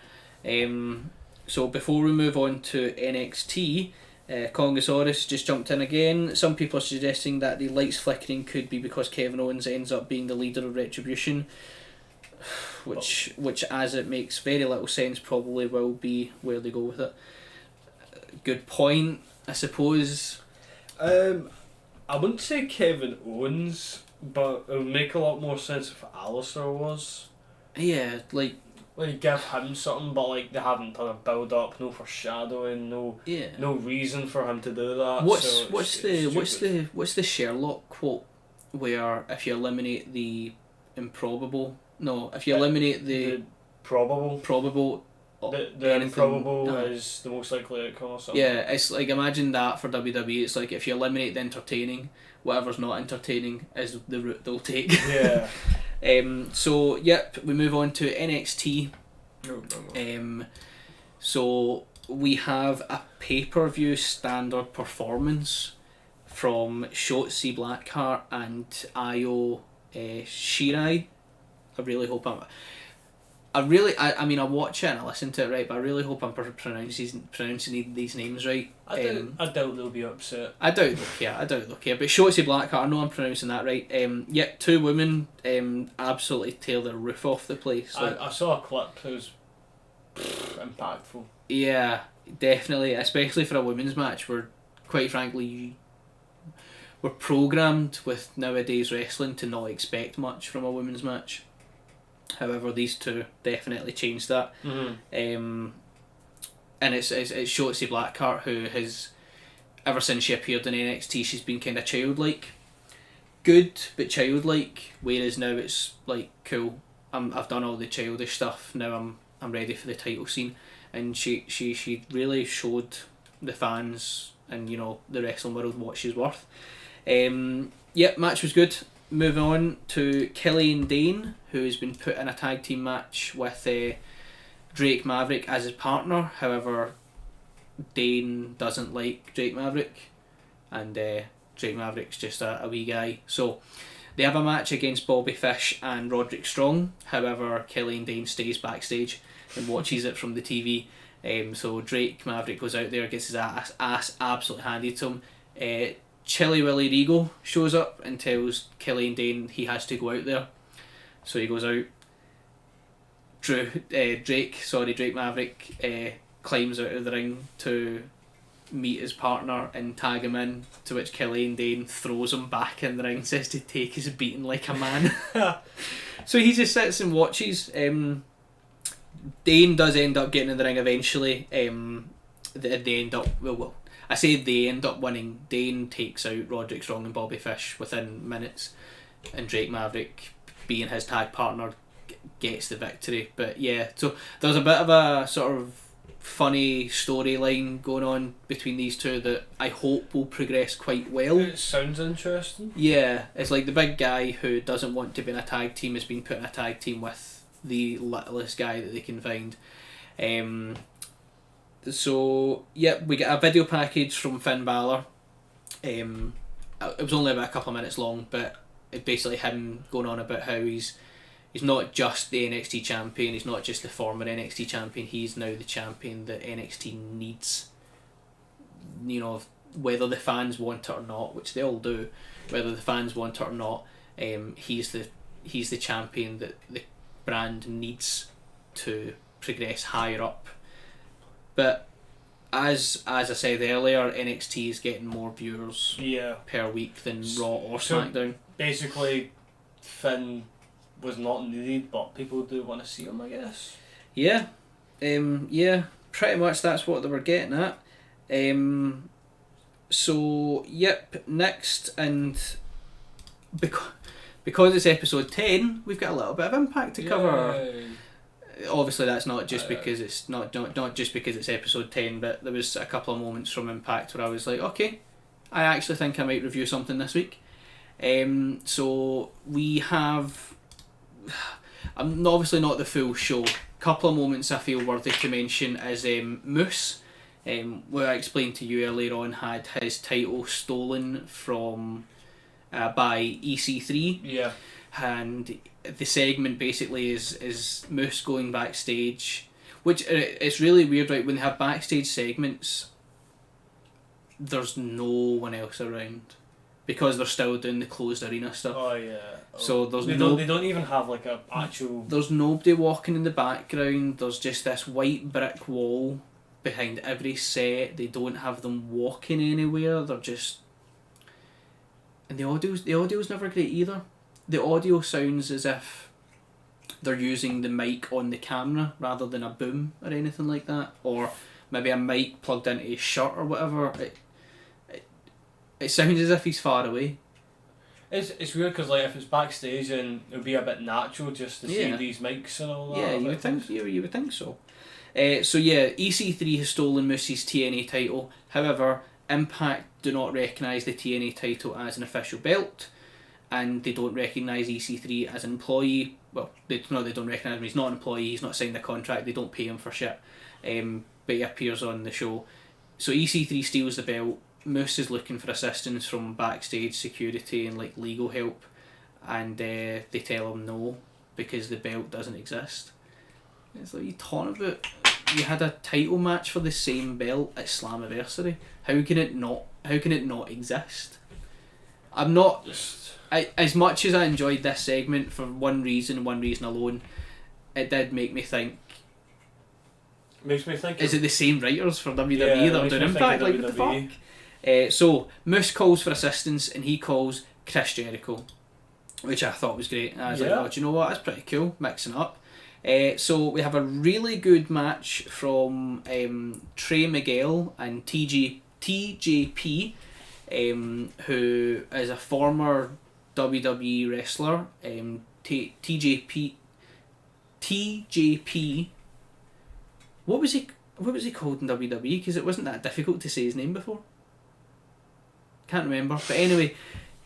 So before we move on to NXT, Kongosaurus just jumped in again. Some people are suggesting that the lights flickering could be because Kevin Owens ends up being the leader of Retribution, which as it makes very little sense, probably will be where they go with it. Good point, I suppose. I wouldn't say Kevin Owens, but it would make a lot more sense if Aleister was. Yeah, like give him something, but like they haven't done a build up, no foreshadowing, no reason for him to do that. What's the Sherlock quote where if you eliminate the improbable, if you eliminate the probable, the anything, improbable is the most likely outcome or something. Yeah, it's like, imagine that for WWE. It's like if you eliminate the entertaining, whatever's not entertaining is the route they'll take. Yeah. So yep, we move on to NXT. So we have a pay-per-view standard performance from Shotzi Blackheart and Io Shirai. I really hope I mean, I watch it and I listen to it, right, but I really hope I'm pronouncing these names right. I doubt they'll be upset. I doubt they'll care. But Shotzi Blackheart, I know I'm pronouncing that right. Yeah, two women absolutely tear the roof off the place. Like, I saw a clip. It was impactful. Yeah, definitely, especially for a women's match where, quite frankly, we're programmed with nowadays wrestling to not expect much from a women's match. However, these two definitely changed that. Mm-hmm. And it's Shotzi Blackheart, who has, ever since she appeared in NXT, she's been kind of childlike. Good, but childlike. Whereas now it's like, cool, I've done all the childish stuff. Now I'm ready for the title scene. And she really showed the fans and, you know, the wrestling world what she's worth. Yep, match was good. Moving on to Killian Dane, who has been put in a tag team match with Drake Maverick as his partner. However, Dane doesn't like Drake Maverick, and Drake Maverick's just a wee guy. So they have a match against Bobby Fish and Roderick Strong. However, Killian Dane stays backstage and watches it from the TV. So Drake Maverick goes out there, gets his ass absolutely handed to him. Chilly Willy Regal shows up and tells Killian Dane he has to go out there. So he goes out. Drake Maverick climbs out of the ring to meet his partner and tag him in, to which Killian Dane throws him back in the ring, says to take his beating like a man. So he just sits and watches. Dane does end up getting in the ring eventually. They end up I say they end up winning. Dane takes out Roderick Strong and Bobby Fish within minutes, and Drake Maverick, being his tag partner, gets the victory. But yeah, so there's a bit of a sort of funny storyline going on between these two that I hope will progress quite well. It sounds interesting. Yeah, it's like the big guy who doesn't want to be in a tag team has been put in a tag team with the littlest guy that they can find. So, yep, we get a video package from Finn Balor. It was only about a couple of minutes long, but it's basically him going on about how he's not just the NXT champion, he's not just the former NXT champion, he's now the champion that NXT needs. You know, whether the fans want it or not, which they all do, whether the fans want it or not, he's the champion that the brand needs to progress higher up. But as I said earlier, NXT is getting more viewers per week than Raw or SmackDown. Basically, Finn was not needed, but people do want to see him, I guess. Yeah, pretty much that's what they were getting at. So yep, next, and because it's episode 10, we've got a little bit of Impact to cover. Obviously, that's not just because it's not just because it's episode 10, but there was a couple of moments from Impact where I was like, okay, I actually think I might review something this week. So we have, obviously not the full show. Couple of moments I feel worthy to mention is Moose, where I explained to you earlier on, had his title stolen from by EC3. Yeah. And the segment basically is Moose going backstage, which it's really weird, right? When they have backstage segments, there's no one else around because they're still doing the closed arena stuff. Oh yeah. So they don't even have like a actual. There's nobody walking in the background. There's just this white brick wall behind every set. They don't have them walking anywhere. They're just, and the audio's never great either. The audio sounds as if they're using the mic on the camera rather than a boom or anything like that, or maybe a mic plugged into his shirt or whatever. It sounds as if he's far away. It's weird because like if it's backstage, and it would be a bit natural just to see these mics and all that. Yeah, you would think. You would think so. So yeah, EC3 has stolen Moose's TNA title. However, Impact do not recognise the TNA title as an official belt, and they don't recognise EC3 as an employee. Well, they don't recognise him. He's not an employee. He's not signed a contract. They don't pay him for shit. But he appears on the show. So EC3 steals the belt. Moose is looking for assistance from backstage security and like legal help, and they tell him no because the belt doesn't exist. It's like, you talking about? You had a title match for the same belt at Slammiversary. How can it not? How can it not exist? I'm not. As much as I enjoyed this segment for one reason alone, it did make me think. Makes me think. Is it the same writers for WWE Yeah, that are doing Impact? Like, what the fuck? So Moose calls for assistance and he calls Chris Jericho, which I thought was great. I was like, oh, do you know what? That's pretty cool. Mixing up. So we have a really good match from Trey Miguel and TJP, who is a former WWE wrestler. TJP. What was he called in WWE? Because it wasn't that difficult to say his name before. Can't remember. But anyway,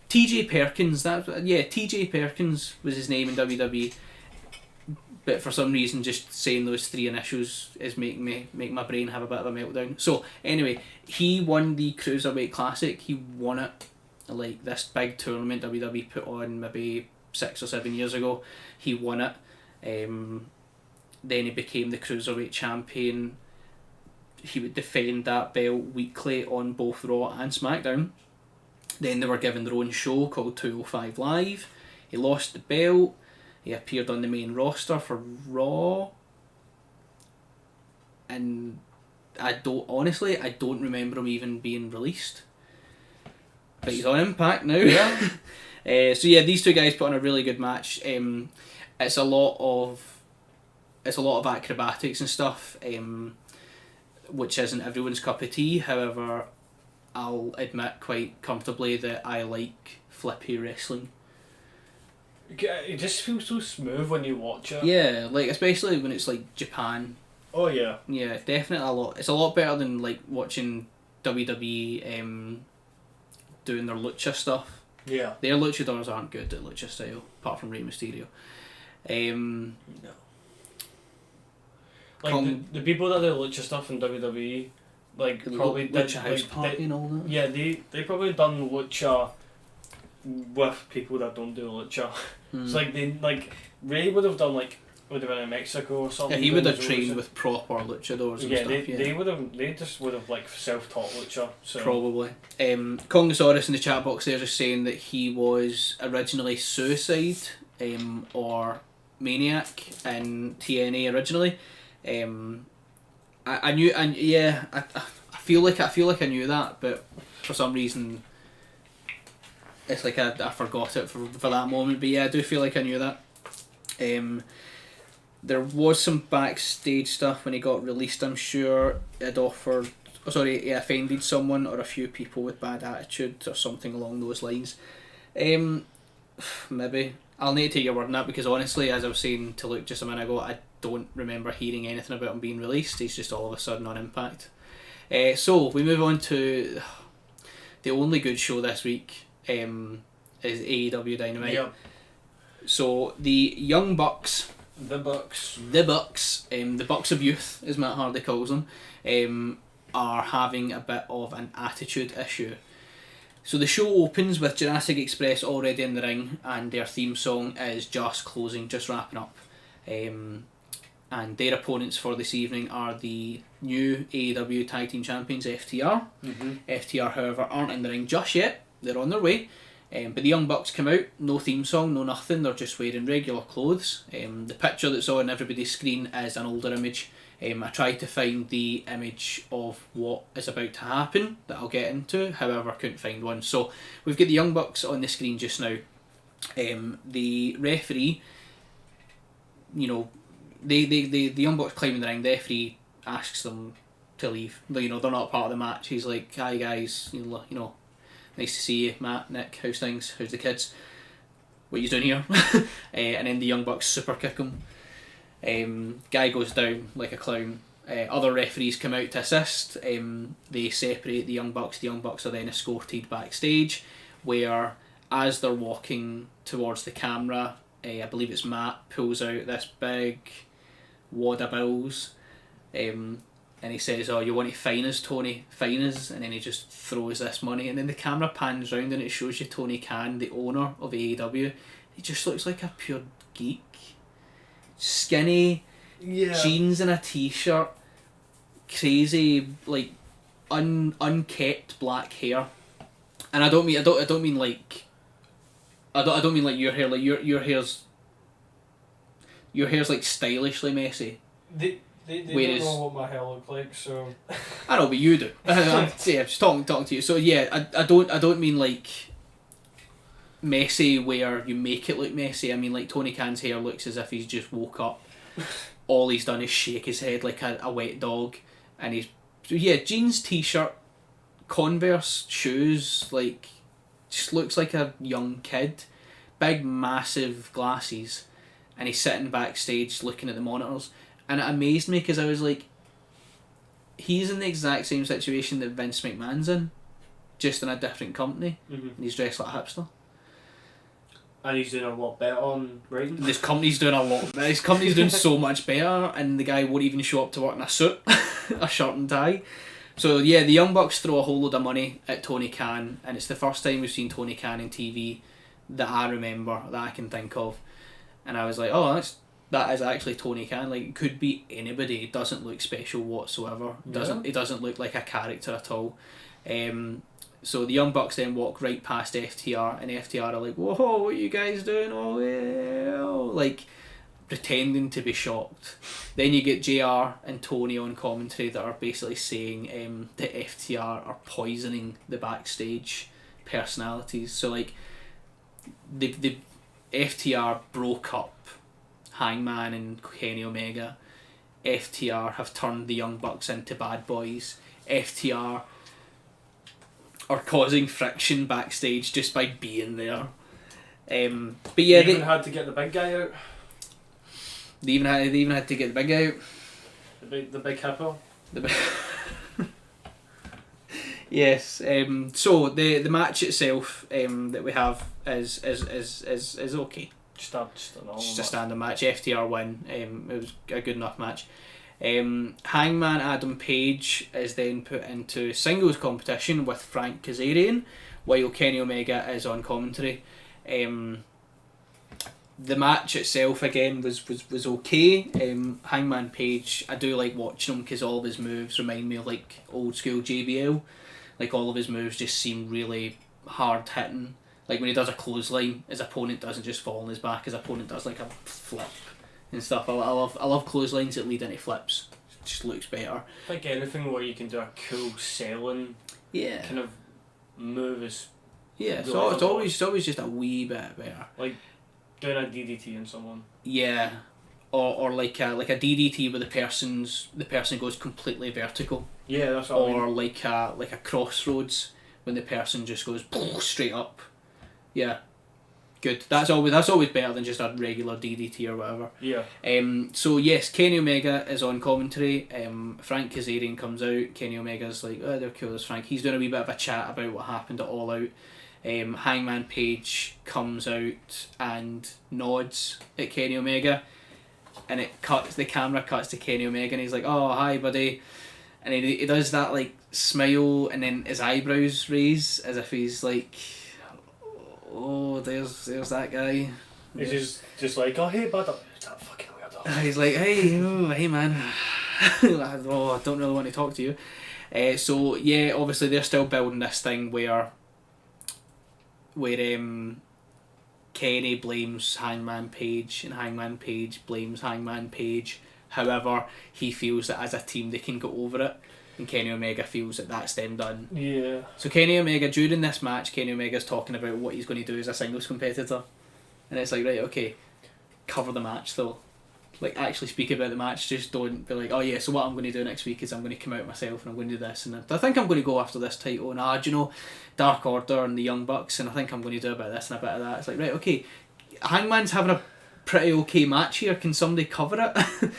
TJ Perkins. TJ Perkins was his name in WWE. But for some reason, just saying those three initials is make my brain have a bit of a meltdown. So anyway, he won the Cruiserweight Classic. He won it, like this big tournament WWE put on maybe 6 or 7 years ago. He won it. Then he became the Cruiserweight Champion. He would defend that belt weekly on both Raw and SmackDown. Then they were given their own show called 205 Live. He lost the belt. He appeared on the main roster for Raw. And I don't remember him even being released. But he's on Impact now. Yeah. So yeah, these two guys put on a really good match. It's a lot of acrobatics and stuff, which isn't everyone's cup of tea. However, I'll admit quite comfortably that I like flippy wrestling. It just feels so smooth when you watch it. Yeah, like especially when it's like Japan. Oh yeah. Yeah, definitely a lot. It's a lot better than like watching WWE doing their lucha stuff. Yeah. Their luchadors aren't good at lucha style, apart from Rey Mysterio. No. Like the people that do lucha stuff in WWE, like probably did Lucha House Party and all that. Yeah, they probably done lucha with people that don't do lucha. It's like Ray would have been in Mexico or something. Yeah, he would have trained with proper luchadors and stuff. They just would have like self-taught lucha. So. Probably. Kongosaurus in the chat box there just saying that he was originally Suicide or Maniac in TNA originally. I feel like I knew that, but for some reason it's like I forgot it for that moment. But yeah, I do feel like I knew that. There was some backstage stuff when he got released. I'm sure he offended someone or a few people with bad attitude or something along those lines. Maybe I'll need to take your word on that, because honestly, as I was saying to Luke just a minute ago, I don't remember hearing anything about him being released. He's just all of a sudden on Impact. So we move on to the only good show this week. Is AEW Dynamite. Yep. So the Young Bucks. The Bucks, the Bucks of Youth, as Matt Hardy calls them, are having a bit of an attitude issue. So the show opens with Jurassic Express already in the ring, and their theme song is just wrapping up. And their opponents for this evening are the new AEW Tag Team Champions, FTR. Mm-hmm. FTR, however, aren't in the ring just yet. They're on their way. But the Young Bucks come out, no theme song, no nothing, they're just wearing regular clothes. The picture that's on everybody's screen is an older image. I tried to find the image of what is about to happen that I'll get into, however couldn't find one. So we've got the Young Bucks on the screen just now. The referee, the Young Bucks climbing the ring, the referee asks them to leave. They're not part of the match. He's like, hi guys, nice to see you, Matt, Nick, how's things, how's the kids, what are you doing here? And then the Young Bucks super kick him. Guy goes down like a clown. Other referees come out to assist. They separate the Young Bucks. The Young Bucks are then escorted backstage, where as they're walking towards the camera, I believe it's Matt, pulls out this big wad of bills. and he says, "Oh, you want to fine us, Tony? Fine us," and then he just throws this money, and then the camera pans round and it shows you Tony Khan, the owner of AEW. He just looks like a pure geek, skinny, jeans and a t-shirt, crazy like unkept black hair, and I don't mean like your hair, like your hair's like stylishly messy. They Whereas, don't know what my hair look like, so I know, but you do. Yeah, just talking to you. So yeah, I don't mean like messy where you make it look messy. I mean like Tony Khan's hair looks as if he's just woke up. All he's done is shake his head like a wet dog, and he's jeans, t-shirt, Converse shoes, like just looks like a young kid. Big massive glasses, and he's sitting backstage looking at the monitors. And it amazed me because I was like, he's in the exact same situation that Vince McMahon's in, just in a different company, and he's dressed like a hipster. And he's doing a lot better on writing. This company's doing a lot. This company's doing so much better, and the guy won't even show up to work in a suit, a shirt and tie. So yeah, the Young Bucks throw a whole load of money at Tony Khan, and it's the first time we've seen Tony Khan on TV that I remember, that I can think of. And I was like, oh, that is actually Tony Khan. Like, it could be anybody. It doesn't look special whatsoever. It doesn't look like a character at all. So the Young Bucks then walk right past FTR, and FTR are like, whoa, what are you guys doing? Oh, well, like pretending to be shocked. Then you get JR and Tony on commentary that are basically saying that FTR are poisoning the backstage personalities. So like the FTR broke up Hangman and Kenny Omega. FTR have turned the Young Bucks into bad boys. FTR are causing friction backstage just by being there. But yeah, they even had to get the big guy out. They even had to get the big guy out. The big hippo. Yes. So the match itself that we have is okay. Just a standard match. FTR win. It was a good enough match. Hangman Adam Page is then put into singles competition with Frank Kazarian, while Kenny Omega is on commentary. The match itself again was okay. Hangman Page, I do like watching him because all of his moves remind me of like old school JBL. Like all of his moves just seem really hard hitting. Like when he does a clothesline, his opponent doesn't just fall on his back. His opponent does like a flip and stuff. I love clotheslines that lead into flips. It just looks better. I think anything where you can do a cool selling kind of move is so it's always just a wee bit better. Like doing a DDT on someone. Yeah. Or like a DDT where the person goes completely vertical. Yeah, that's what I mean. Or like a crossroads when the person just goes straight up. Yeah, good. That's always better than just a regular DDT or whatever. Yeah. So yes, Kenny Omega is on commentary. Frank Kazarian comes out. Kenny Omega's like, oh, they're cool as Frank. He's doing a wee bit of a chat about what happened at All Out. Hangman Page comes out and nods at Kenny Omega, and the camera cuts to Kenny Omega, and he's like, oh, hi buddy, and he does that like smile, and then his eyebrows raise as if he's like, oh, there's that guy. He's just like, oh hey bud, that fucking weirdo. He's like, hey man, oh, I don't really want to talk to you. So yeah, obviously they're still building this thing where Kenny blames Hangman Page and Hangman Page blames Hangman Page. However, he feels that as a team they can go over it, and Kenny Omega feels that that's them done. Yeah. So Kenny Omega, during this match, Kenny Omega's talking about what he's going to do as a singles competitor, and it's like, right, okay, cover the match though. Like, actually speak about the match, just don't be like, oh yeah, so what I'm going to do next week is I'm going to come out myself and I'm going to do this, and I think I'm going to go after this title, and do you know, Dark Order and the Young Bucks, and I think I'm going to do a bit of this and a bit of that. It's like, right, okay, Hangman's having a pretty okay match here, can somebody cover it?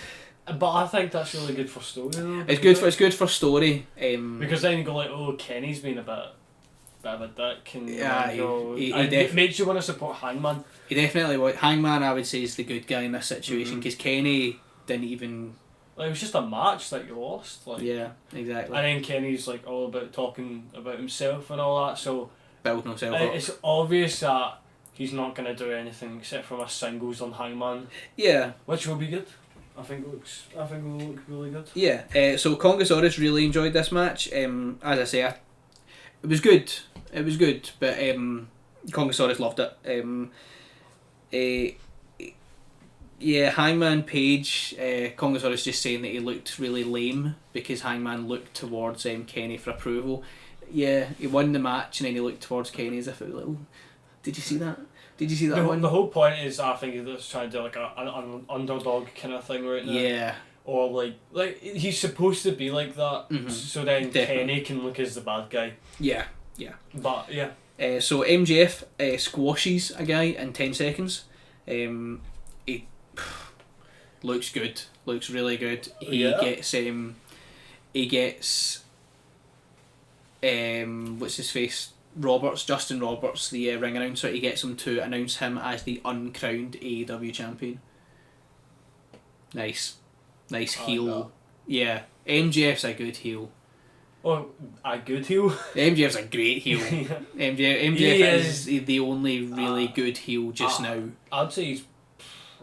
But I think that's really good for story though. It's good for story. Because then you go like, oh, Kenny's been a bit of a dick, and it makes you want to support Hangman. He definitely would. Hangman, I would say, is the good guy in this situation, because Kenny didn't even Like, it was just a match that you lost. Like, Yeah, exactly. and then Kenny's like all about talking about himself and all that. So Building himself up. it's obvious that he's not gonna do anything except from a singles on Hangman, Yeah. which will be good. I think it will look really good. Yeah. So Congosaurus really enjoyed this match. As I say, it was good. It was good, but Congosaurus loved it. Yeah, Hangman Page, Congosaurus just saying that he looked really lame because Hangman looked towards Kenny for approval. Yeah, he won the match and then he looked towards Kenny as if it was like, oh, did you see that? Did you see that one? The whole point is, I think he's just trying to do like an underdog kind of thing right now. Yeah. Or like he's supposed to be like that, Mhm. so then Definitely. Kenny can look as the bad guy. Yeah. But yeah. So MJF squashes a guy in 10 seconds. He looks good. Looks really good. He Yeah. gets what's his face? Justin Roberts, the ring announcer. He gets him to announce him as the uncrowned AEW champion. Nice heel. No. Yeah, MJF's a good heel. Oh, a good heel. MJF's a great heel. MJF He is the only really good heel just now. I'd say he's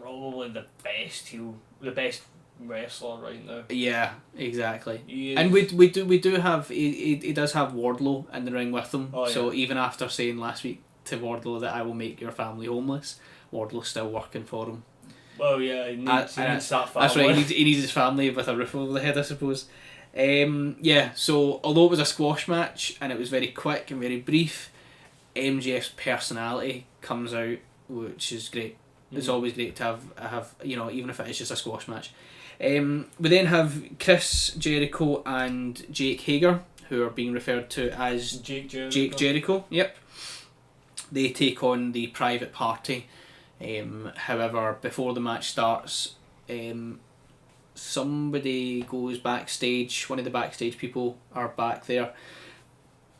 probably the best heel, the best wrestler right now. Yeah, exactly. He is. And we do have he does have Wardlow in the ring with him. Oh, So yeah. even after saying last week to Wardlow that I will make your family homeless, Wardlow's still working for him. Well, yeah, he needs that family. That's right. He needs his family with a roof over the head, I suppose. Yeah. So although it was a squash match and it was very quick and very brief, MJF's personality comes out, which is great. It's always great to have even if it is just a squash match. We then have Chris Jericho and Jake Hager, who are being referred to as Jake Jericho. Jake Jericho. Yep. They take on the Private Party. However, before the match starts, somebody goes backstage. One of the backstage people are back there,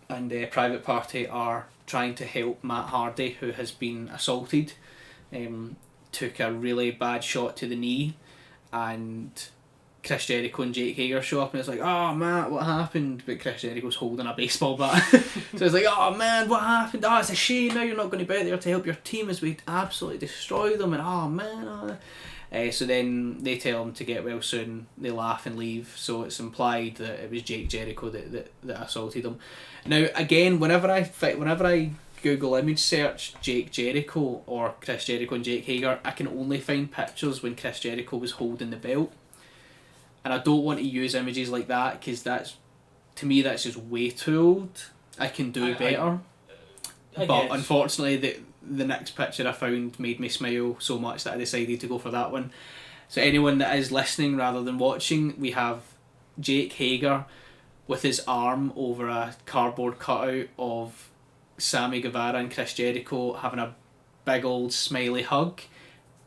and the Private Party are trying to help Matt Hardy, who has been assaulted. Took a really bad shot to the knee, and Chris Jericho and Jake Hager show up and it's like, oh Matt, what happened? But Chris Jericho's holding a baseball bat. So it's like, oh man, what happened? Oh, it's a shame now you're not going to be out there to help your team as we absolutely destroy them. And oh man. So then they tell him to get well soon. They laugh and leave. So it's implied that it was Jake Jericho that assaulted him. Now again, whenever I Google image search Jake Jericho or Chris Jericho and Jake Hager, I can only find pictures when Chris Jericho was holding the belt. And I don't want to use images like that because that's just way too old. I can do better. I But guess. unfortunately, the next picture I found made me smile so much that I decided to go for that one. So anyone that is listening rather than watching, we have Jake Hager with his arm over a cardboard cutout of Sammy Guevara and Chris Jericho having a big old smiley hug.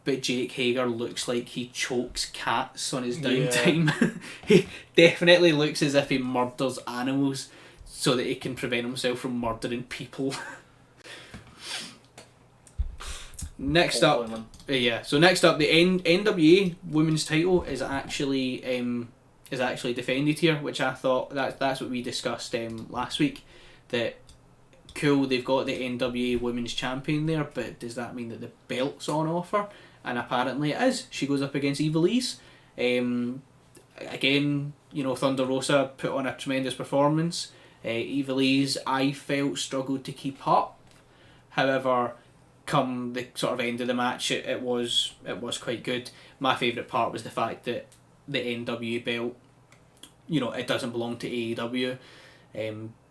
But Jake Hager looks like he chokes cats on his downtime. He definitely looks as if he murders animals so that he can prevent himself from murdering people. Next up, So next up, the NWA Women's title is actually defended here, which I thought that's what we discussed last week. That cool, they've got the NWA Women's Champion there, but does that mean that the belt's on offer? And apparently it is. She goes up against Ivelisse. Again, Thunder Rosa put on a tremendous performance. Ivelisse, I felt, struggled to keep up. However, come the sort of end of the match, it was quite good. My favourite part was the fact that the NWA belt, it doesn't belong to AEW,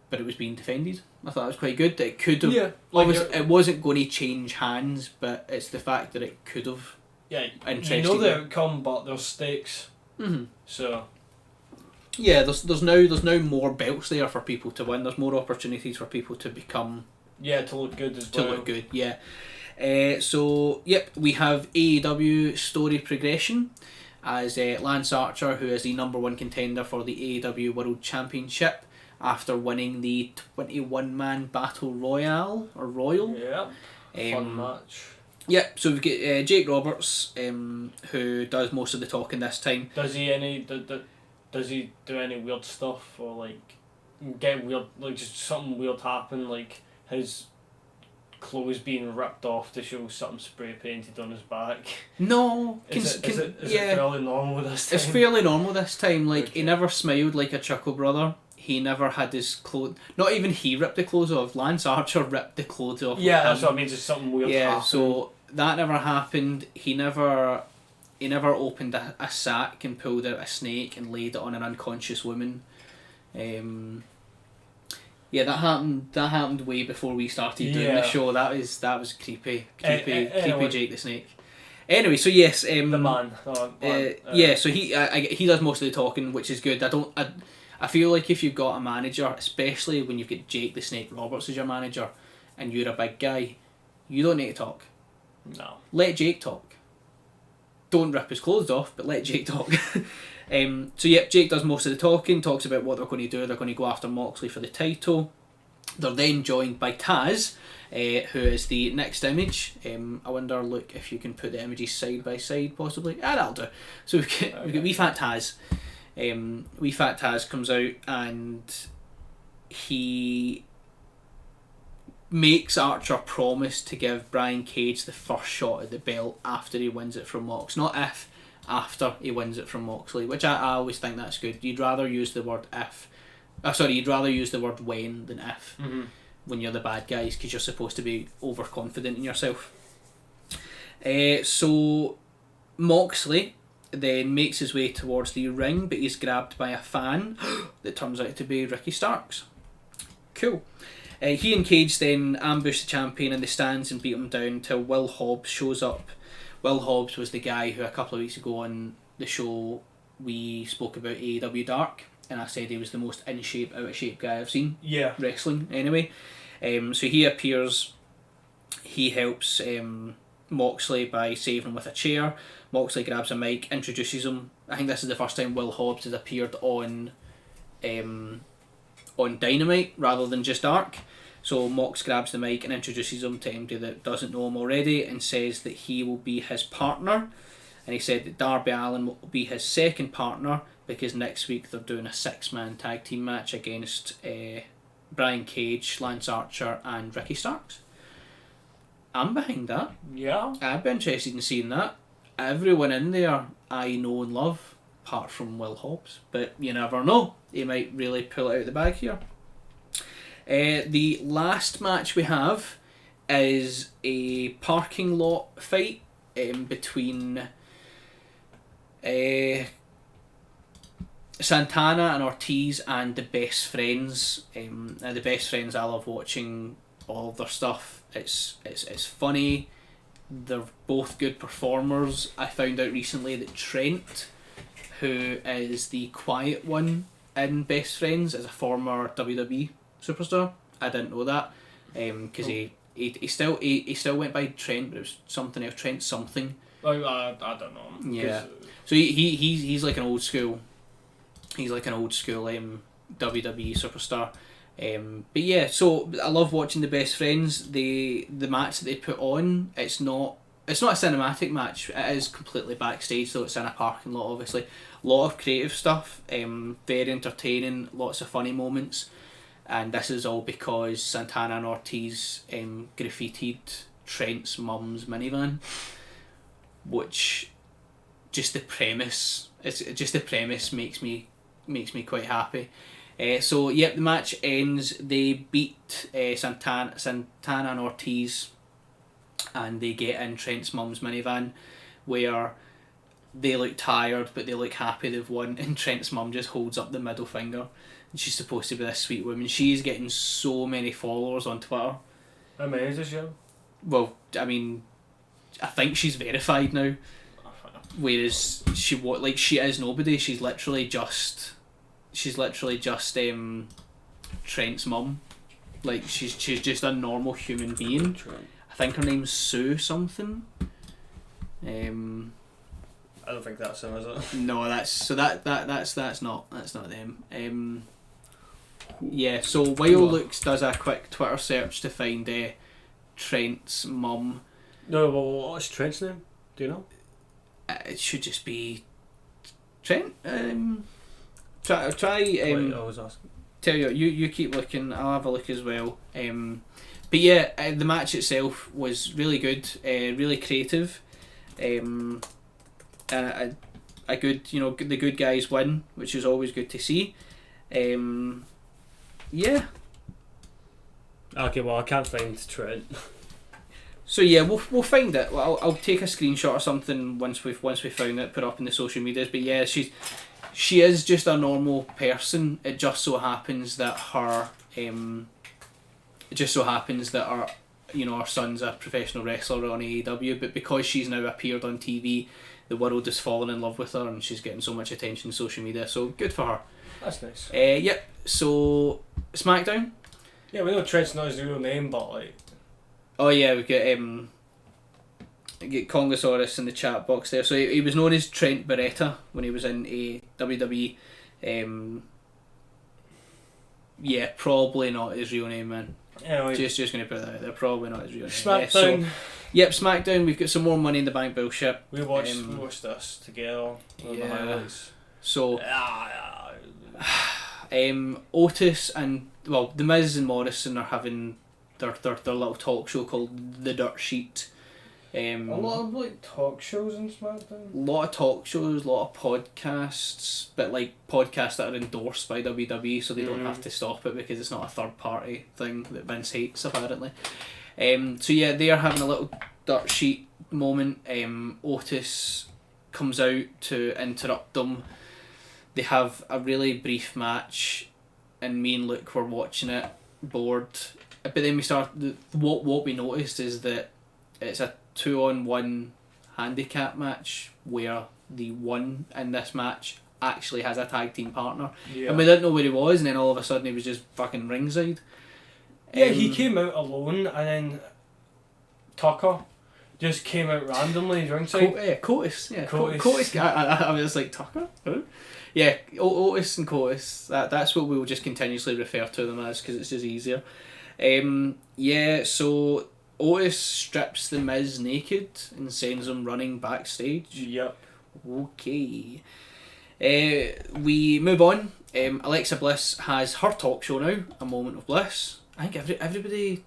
but it was being defended. I thought it was quite good. It could have. Yeah, it wasn't going to change hands, but it's the fact that it could have. Yeah, Interesting. you know the outcome, but there's stakes. Mm-hmm. So. Yeah, there's now more belts there for people to win. There's more opportunities for people to become. Yeah, to look good as well. To look good, yeah. So yep, we have AEW story progression as Lance Archer, who is the #1 contender for the AEW World Championship after winning the 21-man Battle Royal. Yeah. Fun match. Yeah, so we've got Jake Roberts, who does most of the talking this time. Does he do any weird stuff, or like get weird, like just something weird happen, like his clothes being ripped off to show something spray painted on his back? No, Is it fairly normal this time? It's fairly normal this time. Like, Okay. he never smiled like a Chuckle Brother. He never had his clothes. Not even he ripped the clothes off. Lance Archer ripped the clothes off. Yeah, of that's him. what I mean. Just something weird. Yeah, happened. so that never happened. He never opened a sack and pulled out a snake and laid it on an unconscious woman. Yeah, that happened way before we started doing the show. That was creepy, anyway. creepy Jake the Snake. Anyway, so yes, the man. yeah, so he does most of the talking, which is good. I feel like if you've got a manager, especially when you've got Jake the Snake Roberts as your manager, and you're a big guy, you don't need to talk. No. Let Jake talk. Don't rip his clothes off, but let Jake talk. So yep, Jake does most of the talking, talks about what they're going to do. They're going to go after Moxley for the title. They're then joined by Taz, who is the next image. I wonder, look, if you can put the images side by side, possibly. That'll do. So we've got Wee Fat Taz. Wee Fat Taz comes out and he makes Archer promise to give Brian Cage the first shot at the belt after he wins it from Mox. Not if, after he wins it from Moxley, which I always think that's good. You'd rather use the word if. You'd rather use the word when than if when you're the bad guys, because you're supposed to be overconfident in yourself. So Moxley then makes his way towards the ring, but he's grabbed by a fan that turns out to be Ricky Starks. Cool. He and Cage then ambush the champion in the stands and beat him down until Will Hobbs shows up. Will Hobbs was the guy who a couple of weeks ago on the show we spoke about AEW Dark, and I said he was the most in shape, out of shape guy I've seen wrestling anyway. So he appears, he helps Moxley by saving him with a chair. Moxley grabs a mic, introduces him. I think this is the first time Will Hobbs has appeared on Dynamite rather than just Dark. So Mox grabs the mic and introduces him to anybody that doesn't know him already, and says that he will be his partner. And he said that Darby Allin will be his second partner, because next week they're doing a 6-man tag team match against Brian Cage, Lance Archer and Ricky Starks. I'm behind that. Yeah. I'd be interested in seeing that. Everyone in there I know and love, apart from Will Hobbs, but you never know. He might really pull it out the bag here. The last match we have is a parking lot fight between Santana and Ortiz and the Best Friends. The Best Friends, I love watching all of their stuff. It's funny. They're both good performers. I found out recently that Trent, who is the quiet one in Best Friends, is a former WWE superstar. I didn't know that, because he still went by Trent, but it was something else. Trent something. I don't know. Yeah. So he's like an old school. He's like an old school WWE superstar. But yeah, so I love watching the Best Friends. The match that they put on, it's not a cinematic match. It is completely backstage, so it's in a parking lot. Obviously, a lot of creative stuff. Very entertaining. Lots of funny moments. And this is all because Santana and Ortiz graffitied Trent's mum's minivan, which just the premise makes me quite happy. So yep, the match ends. They beat Santana and Ortiz, and they get in Trent's mum's minivan, where they look tired but they look happy they've won, and Trent's mum just holds up the middle finger. And she's supposed to be this sweet woman. She's getting so many followers on Twitter. How many is this show? Well, I mean, I think she's verified now. Whereas she is nobody. She's literally just Trent's mum. Like she's just a normal human being. I think her name's Sue something. I don't think that's him, is it? No, that's not them. Yeah, so Wild Looks does a quick Twitter search to find Trent's mum, No, well, what's Trent's name? Do you know? It should just be Trent. Try. Wait, I was asking. Tell you keep looking. I'll have a look as well. But yeah, the match itself was really good, really creative. And a good, the good guys win, which is always good to see. Yeah. Okay, well, I can't find Trent. So yeah, we'll find it. Well, I'll take a screenshot or something once we've found it, put it up in the social medias. But yeah, she is just a normal person. It just so happens that her our son's a professional wrestler on AEW, but because she's now appeared on TV, the world has fallen in love with her and she's getting so much attention on social media. So good for her. That's nice. Yep. So SmackDown. Yeah, we know Trent's not his real name, but like. Oh yeah, we get Congosaurus in the chat box there. So he was known as Trent Beretta when he was in a WWE. Yeah, probably not his real name, man. Anyway, Just gonna put that out there. Probably not his real name. SmackDown. Yep, SmackDown. We've got some more Money in the Bank bullshit. We watched this together. Yeah. The highlights. So, Otis and the Miz and Morrison are having their little talk show called The Dirt Sheet. A lot of like talk shows in SmackDown. Lot of talk shows, lot of podcasts, but like podcasts that are endorsed by WWE, so they don't have to stop it because it's not a third party thing that Vince hates apparently. So yeah, they are having a little dirt sheet moment. Otis comes out to interrupt them. They have a really brief match, and me and Luke were watching it, bored. But then we start. What we noticed is that it's a 2-on-1 handicap match where the one in this match actually has a tag team partner, and we didn't know where he was, and then all of a sudden he was just fucking ringside. Yeah, he came out alone, and then Tucker just came out randomly ringside. Cotis. Yeah, Cotis. Cotis. I was like, Tucker? Who? Yeah, Otis and Cotis. That's what we will just continuously refer to them as because it's just easier. Yeah, so Otis strips the Miz naked and sends him running backstage. Yep. Okay. We move on. Alexa Bliss has her talk show now, A Moment of Bliss. I think everybody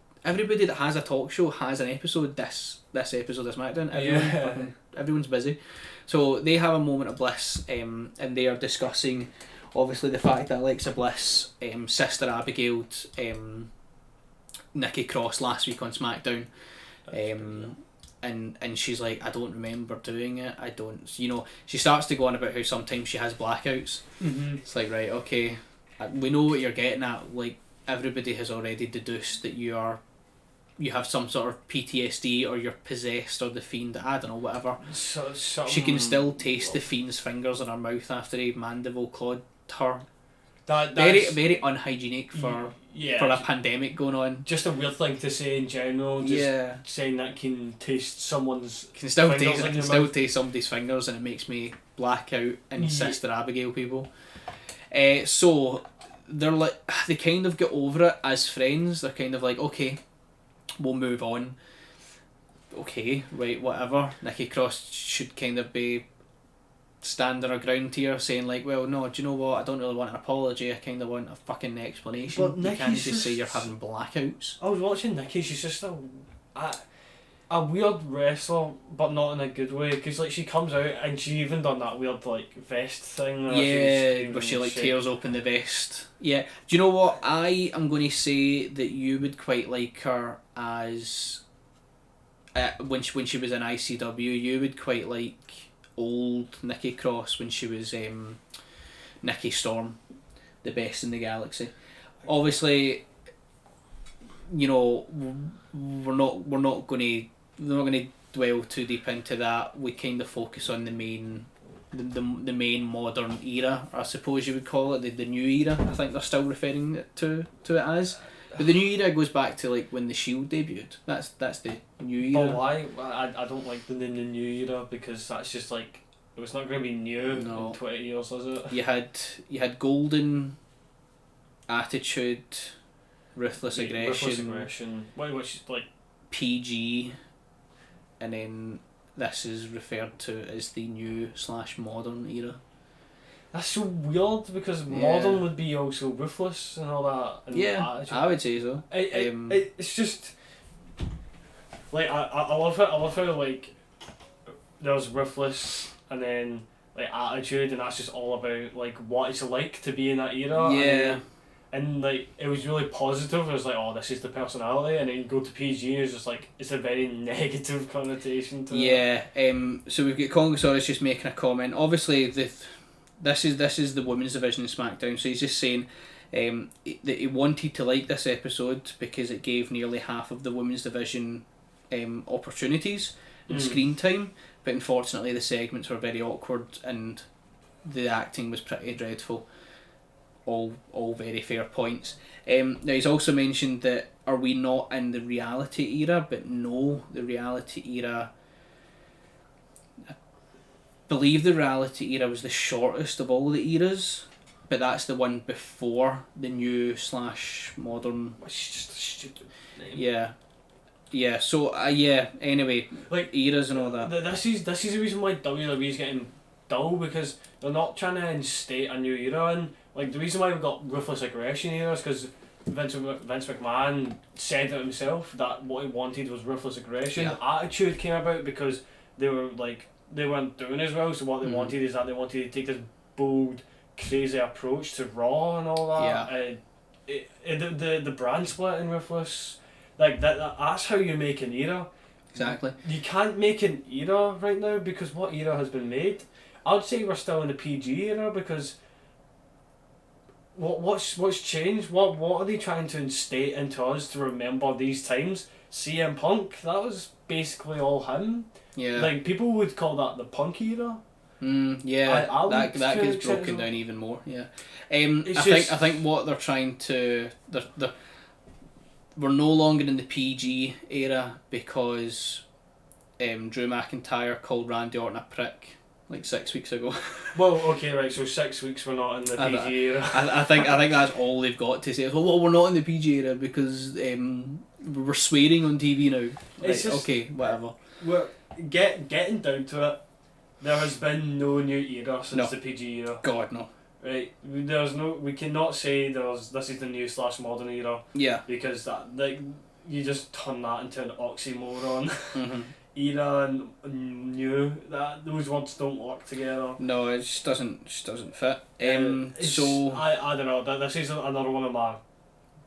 that has a talk show has an episode this episode of SmackDown. Everyone's busy. So they have A Moment of Bliss, and they are discussing obviously the fact that Alexa Bliss, Sister Abigail, Nikki Cross last week on SmackDown. And she's like, I don't remember doing it. I don't, she starts to go on about how sometimes she has blackouts. Mm-hmm. It's like, right, okay, we know what you're getting at. Like, everybody has already deduced that you have some sort of PTSD or you're possessed or the fiend, I don't know, whatever. She can still taste the fiend's fingers in her mouth after he mandible clawed her. Very unhygienic for a pandemic going on. Just a weird thing to say in general. Just saying that can taste someone's can still fingers taste somebody's fingers, and it makes me black out and Sister Abigail people. So they're like, they kind of get over it as friends. They're kind of like, okay, we'll move on. Okay, right, whatever. Nikki Cross should kind of be standing her ground here, saying like, well, no, do you know what? I don't really want an apology. I kind of want a fucking explanation. But you can't just say you're having blackouts. I was watching Nikki. She's just a weird wrestler, but not in a good way. Because like she comes out and she even done that weird like vest thing. Where she like tears open the vest. Yeah. Do you know what? I am going to say that you would quite like her as when she was in ICW. You would quite like old Nikki Cross when she was Nikki Storm, the best in the galaxy. Obviously, we're not going to dwell too deep into that. We kind of focus on the main modern era, I suppose you would call it, the new era. I think they're still referring to it as. But the new era goes back to like when the Shield debuted. That's the new era. But why? I don't like the new era because that's just like it's not going to be new in 20 years, is it? You had Golden, Attitude, Ruthless Aggression. Which is like PG. and then this is referred to as the new / modern era. That's so weird because modern would be also ruthless and all that. And attitude. I would say so. It's just like I love it. I love how like there's ruthless and then like attitude, and that's just all about like what it's like to be in that era. Yeah. And like it was really positive. It was like, oh, this is the personality, and then you go to PG, and it's just like it's a very negative connotation to it. Yeah. So we've got Congosaurus just making a comment. Obviously, this is the women's division in SmackDown. So he's just saying that he wanted to like this episode because it gave nearly half of the women's division opportunities and screen time. But unfortunately, the segments were very awkward and the acting was pretty dreadful. All very fair points. Now he's also mentioned that are we not in the reality era? But no, the reality era. I believe the reality era was the shortest of all the eras, but that's the one before the new / modern. Which is just a stupid name. Yeah. So Anyway, like eras and all that. This is the reason why WWE is getting dull, because they're not trying to instate a new era. And like the reason why we've got ruthless aggression era is because Vince McMahon said it himself that what he wanted was ruthless aggression. Yeah. Attitude came about because they weren't doing as well. So what they wanted is that they wanted to take this bold, crazy approach to Raw and all that. Yeah. The brand split in ruthless, like that's how you make an era. Exactly. You can't make an era right now because what era has been made? I'd say we're still in the PG era because what's changed? What are they trying to instate into us to remember these times? CM Punk, that was basically all him. Yeah. Like people would call that the Punk era. Yeah. That gets broken down even more. Yeah. I think what they're trying to we're no longer in the PG era because Drew McIntyre called Randy Orton a prick like 6 weeks ago. Well, okay, right. So 6 weeks we're not in the PG era. I think that's all they've got to say. Well, we're not in the PG era because we're swearing on TV now. It's right, just, okay, whatever. We're getting down to it. There has been no new era since the PG era. God no. Right, we cannot say this is the new / modern era. Yeah. Because that you just turn that into an oxymoron. Mm-hmm. Era and new, that those words don't work together. No, it just doesn't fit. So I don't know. This is another one of my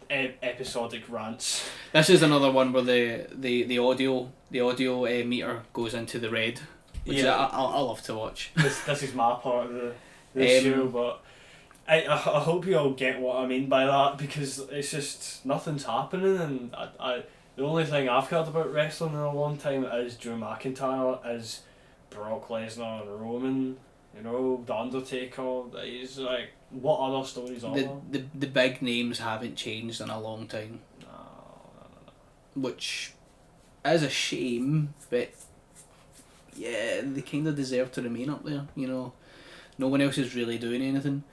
episodic rants. This is another one where the audio meter goes into the red, which I love to watch. This is my part of the show, but I hope you all get what I mean by that, because it's just nothing's happening, and I the only thing I've heard about wrestling in a long time is Drew McIntyre, is Brock Lesnar and Roman, The Undertaker. It's like, what other stories are there? The big names haven't changed in a long time. No. Which is a shame, but yeah, they kind of deserve to remain up there. No one else is really doing anything.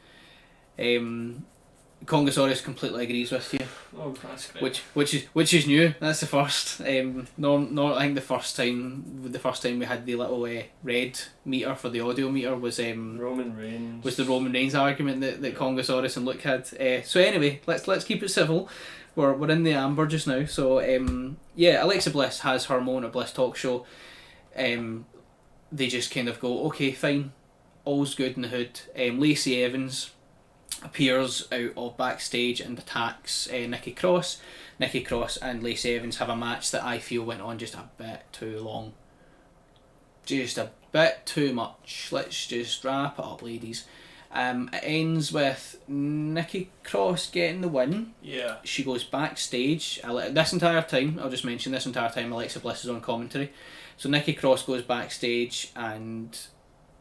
Congosaurus completely agrees with you. Oh, that's great. Which is new. That's the first. I think the first time we had the little red meter for the audio meter was Roman Reigns. Was the Roman Reigns argument that Congosaurus and Luke had. So anyway, let's keep it civil. We're in the amber just now. So Alexa Bliss has her moment at Bliss Talk Show. They just kind of go, okay, fine, all's good in the hood. Lacey Evans appears out of backstage and attacks Nikki Cross. Nikki Cross and Lacey Evans have a match that I feel went on just a bit too long. Just a bit too much. Let's just wrap it up, ladies. It ends with Nikki Cross getting the win. Yeah. She goes backstage. This entire time, Alexa Bliss is on commentary. So Nikki Cross goes backstage and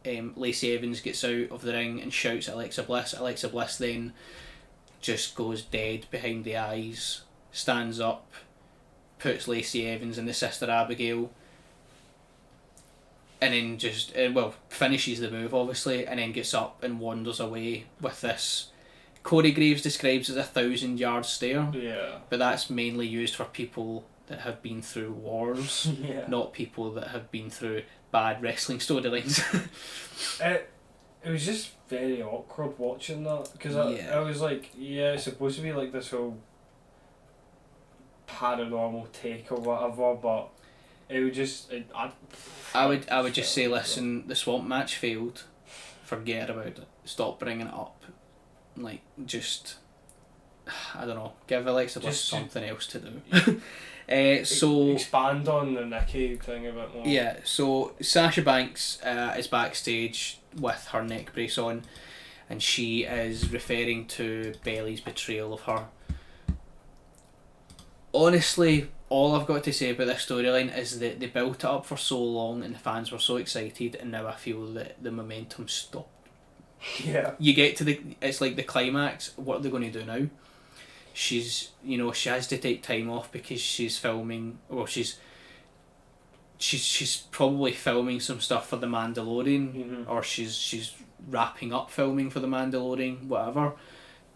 Lacey Evans gets out of the ring and shouts at Alexa Bliss. Alexa Bliss then just goes dead behind the eyes, stands up, puts Lacey Evans and the sister Abigail, and then just finishes the move obviously, and then gets up and wanders away with this. Corey Graves describes as a 1,000-yard stare. Yeah. But that's mainly used for people that have been through wars, Yeah. not people that have been through bad wrestling storylines. It was just very awkward watching that because Yeah. I was like, yeah, it's supposed to be like this whole paranormal take or whatever, but it would just I would just say, listen, the swamp match failed. Forget about it. Stop bringing it up. Like, just, I don't know, give Alexa Bliss Just- something else to do. So expand on the Nikki thing a bit more. yeah, so Sasha Banks is backstage with her neck brace on, and she is referring to Bayley's betrayal of her. Honestly, all I've got to say about this storyline is that they built it up for so long and the fans were so excited, and now I feel that the momentum stopped. Yeah. You get to it's like the climax. What are they going to do now? She has to take time off because she's filming, or she's probably filming some stuff for The Mandalorian, Mhm. or she's wrapping up filming for The Mandalorian, whatever.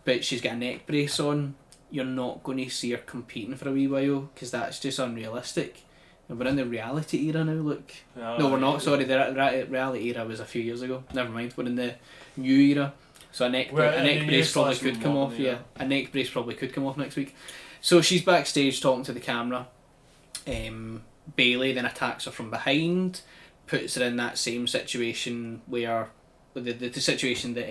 But she's got a neck brace on. You're not going to see her competing for a wee while because that's just unrealistic. And we're in the reality era now. Look, no, we're not. Sorry, the reality era was a few years ago. Never mind. We're in the new era. So a neck brace probably could come off. Yeah, a neck brace probably could come off next week. So she's backstage talking to the camera. Bayley then attacks her from behind, puts her in that same situation where the situation that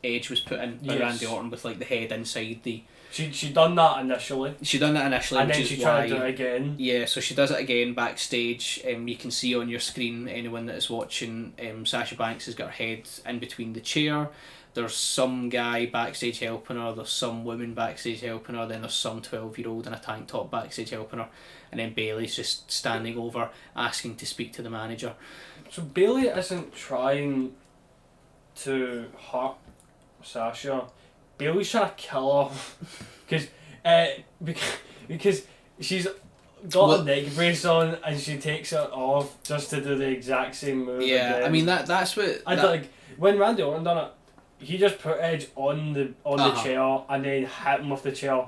Edge was put in by Yes. Randy Orton with like the head inside the. She done that initially, She done that initially, and which then is she why. tried to do it again. Yeah, so she does it again backstage. You can see on your screen, anyone that is watching, Sasha Banks has got her head in between the chair. There's some guy backstage helping her, there's some women backstage helping her, then there's some 12-year-old in a tank top backstage helping her, and then Bayley's just standing over asking to speak to the manager. So Bailey isn't trying to hurt Sasha. Bailey's trying to kill her because she's got a neck brace on and she takes it off just to do the exact same move. Yeah, again. I mean that's what. Like when Randy Orton done it, he just put Edge on the Uh-huh. chair and then hit him with the chair.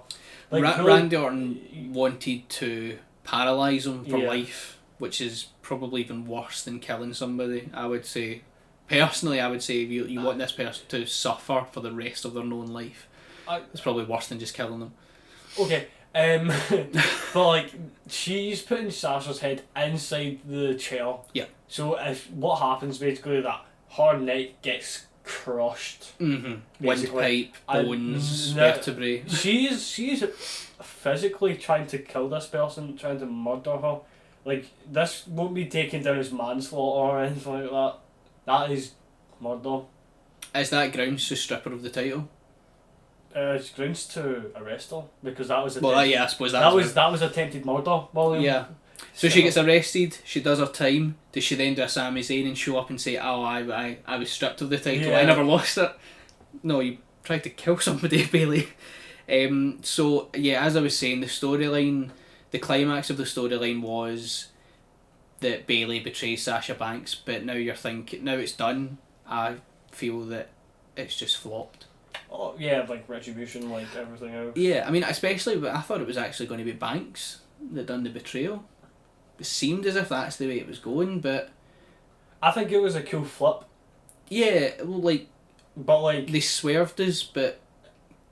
Like Randy Orton wanted to paralyse him for Yeah. life, which is probably even worse than killing somebody. I would say, personally, I would say if you want this person to suffer for the rest of their known life, it's probably worse than just killing them. Okay, but like she's putting Sasha's head inside the chair. Yeah. So if what happens basically that her neck gets crushed. Windpipe, And bones, no- vertebrae. She's physically trying to kill this person, trying to murder her. Like this won't be taken down as manslaughter or anything like that. That is murder. Is that grounds to strip her of the title? It's grounds to arrest her because that was Well, attempted, yeah, I suppose that was attempted murder. William. Yeah. So she gets arrested, she does her time. Does she then do a Sami Zayn and show up and say, oh, I was stripped of the title, I Yeah. never lost it? No, you tried to kill somebody, Bayley. So, yeah, as I was saying, the storyline, the climax of the storyline was that Bayley betrays Sasha Banks, but now you're thinking, now it's done, I feel that it's just flopped. Oh yeah, like retribution, like everything else. Yeah, I mean, especially, but I thought it was actually going to be Banks that done the betrayal. It seemed as if that's the way it was going, but I think it was a cool flip, yeah, well, like, but like they swerved us, but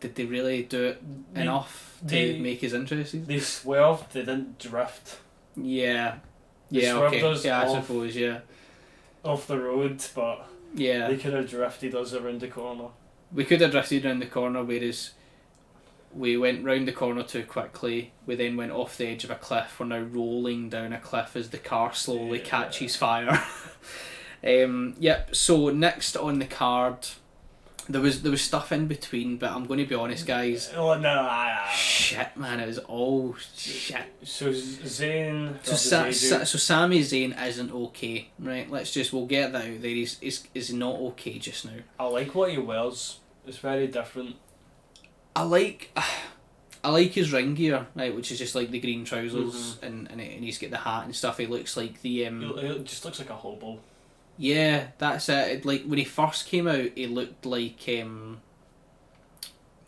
did they really do it They- enough to they- make us interested? they swerved, they didn't drift Yeah. They Yeah, swerved okay. us Yeah, I off. suppose, yeah. off the road, but Yeah. they could have drifted us around the corner. We could have drifted round the corner, whereas we went round the corner too quickly. We then went off the edge of a cliff. We're now rolling down a cliff as the car slowly Yeah. catches fire. Yep. So next on the card, there was stuff in between, but I'm going to be honest, guys. Oh no! Shit, man, it was all shit. So Zayn. So Sami Zayn isn't okay, right? We'll get that out there. He's not okay just now. I like what he wears. It's very different. I like his ring gear, right, which is just like the green trousers and he's got the hat and stuff. He looks like the He just looks like a hobo. yeah, that's it. Like when he first came out, he looked like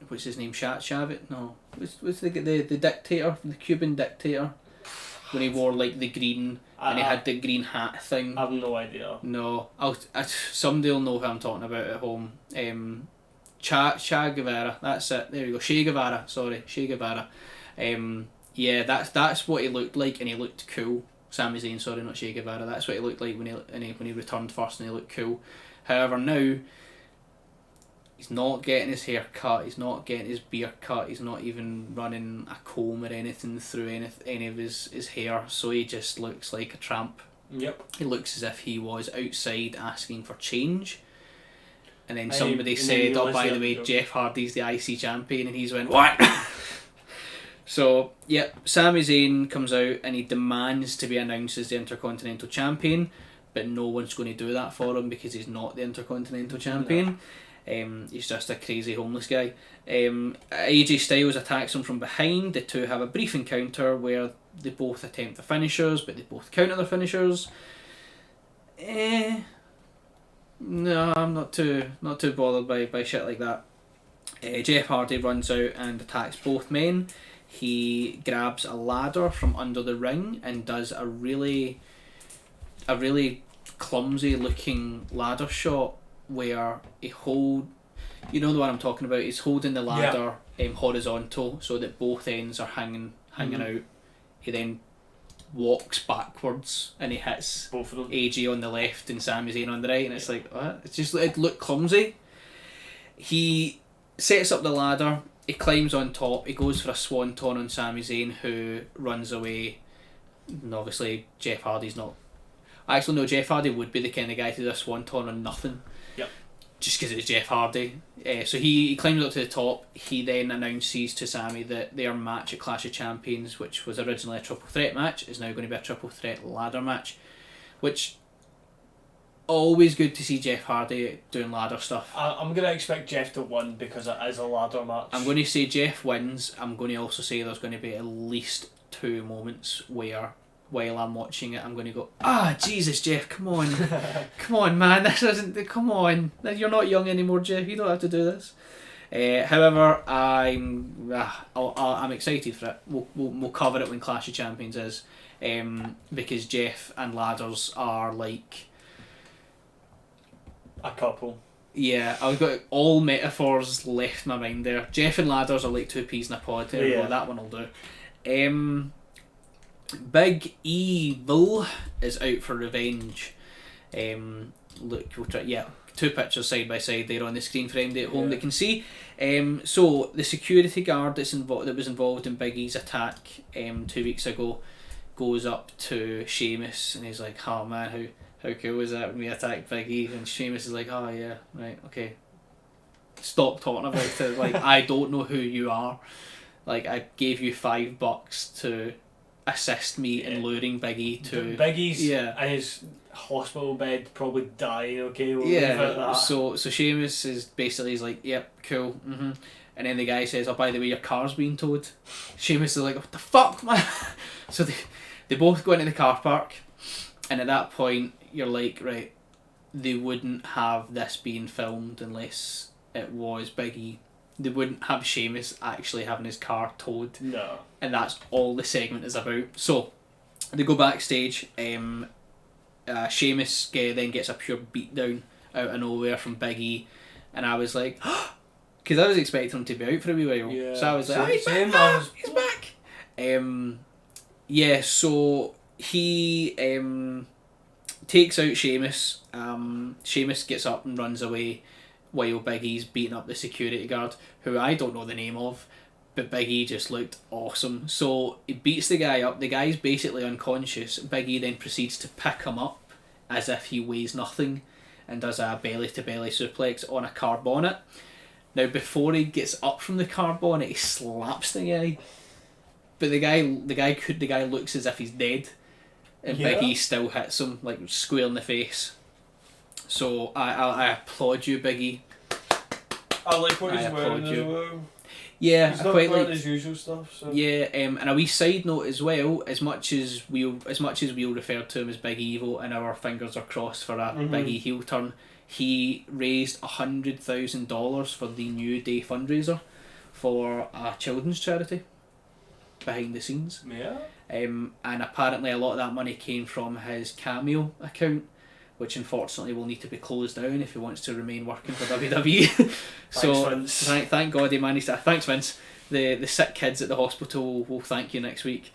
what's his name? Chavez? No, what's the dictator, the Cuban dictator, when he wore like the green and he had the green hat thing. I have no idea. No, somebody will know who I'm talking about at home. Che Guevara. That's it. There we go. Che Guevara. Sorry, Che Guevara. Yeah, that's what he looked like, and he looked cool. Sami Zayn, sorry, not Che Guevara. That's what he looked like when he returned first, and he looked cool. However, now he's not getting his hair cut. He's not getting his beard cut. He's not even running a comb or anything through any of his hair. So he just looks like a tramp. Yep. He looks as if he was outside asking for change. And then somebody said, "Oh, by the way, Jeff Hardy's the IC champion," and he's went, "What?" So, yeah, Sami Zayn comes out and he demands to be announced as the Intercontinental Champion, but no one's going to do that for him because he's not the Intercontinental Champion. He's just a crazy homeless guy. AJ Styles attacks him from behind. The two have a brief encounter where they both attempt the finishers, but they both counter their finishers. No, I'm not too bothered by shit like that. Jeff Hardy runs out and attacks both men. He grabs a ladder from under the ring and does a really clumsy looking ladder shot where he you know the one I'm talking about. He's holding the ladder horizontal so that both ends are hanging out. He then walks backwards and he hits both of them. AJ on the left and Sami Zayn on the right, and it's like, what? It looked clumsy. He sets up the ladder, he climbs on top, he goes for a swanton on Sami Zayn, who runs away. And obviously Jeff Hardy's not. Actually no, Jeff Hardy would be the kind of guy to do a swanton on nothing. Yep. Just because it's Jeff Hardy. So he climbs up to the top. He then announces to Sami that their match at Clash of Champions, which was originally a triple threat match, is now going to be a triple threat ladder match. Which, always good to see Jeff Hardy doing ladder stuff. I'm going to expect Jeff to win because it is a ladder match. I'm going to say Jeff wins. I'm going to also say there's going to be at least 2 moments where, while I'm watching it, I'm going to go, Jesus, Jeff, come on. Come on, man, this isn't, come on. You're not young anymore, Jeff, you don't have to do this. However, I'm excited for it. We'll cover it when Clash of Champions is, because Jeff and ladders are like... a couple. Yeah, I've got all metaphors left in my mind there. Jeff and ladders are like 2 peas in a pod. There we go, that one will do. Big Evil is out for revenge. Look, we'll try. Yeah, 2 pictures side by side there on the screen for anybody at home that can see. So the security guard that was involved in Big E's attack 2 weeks ago goes up to Sheamus and he's like, "Oh man, how cool was that when we attacked Big E?" And Sheamus is like, "Oh yeah, right, okay. Stop talking about it. Like, I don't know who you are. Like, I gave you $5 to assist me in luring Big E to..." Big E's in his hospital bed, probably dying, okay? We'll leave it at that. So Sheamus is basically, he's like, "Yep, cool, And then the guy says, "Oh, by the way, your car's being towed." Sheamus is like, "What the fuck, man?" So they both go into the car park, and at that point, you're like, right, they wouldn't have this being filmed unless it was Big E. They wouldn't have Sheamus actually having his car towed. No. And that's all the segment is about. So, they go backstage. Sheamus then gets a pure beatdown out of nowhere from Big E. And I was like, because I was expecting him to be out for a wee while. Yeah. So I was like, he's back! He's back! So he takes out Sheamus. Sheamus gets up and runs away while Big E's beating up the security guard, who I don't know the name of, but Big E just looked awesome. So he beats the guy up, the guy's basically unconscious. Big E then proceeds to pick him up as if he weighs nothing and does a belly to belly suplex on a car bonnet. Now before he gets up from the car bonnet, he slaps the guy, but the guy looks as if he's dead, and Big E still hits him like square in the face. So I applaud you, Big E. I like what he's wearing as well. Yeah, he's I not quite wearing like his usual stuff. So. Yeah, and a wee side note as well. As much as we'll refer to him as Big Evil, and our fingers are crossed for a Big E heel turn, he raised $100,000 for the New Day fundraiser. for a children's charity behind the scenes. Yeah. And apparently a lot of that money came from his Cameo account, which unfortunately will need to be closed down if he wants to remain working for WWE. So Vince. thank God he managed to. Thanks, Vince. The sick kids at the hospital will thank you next week.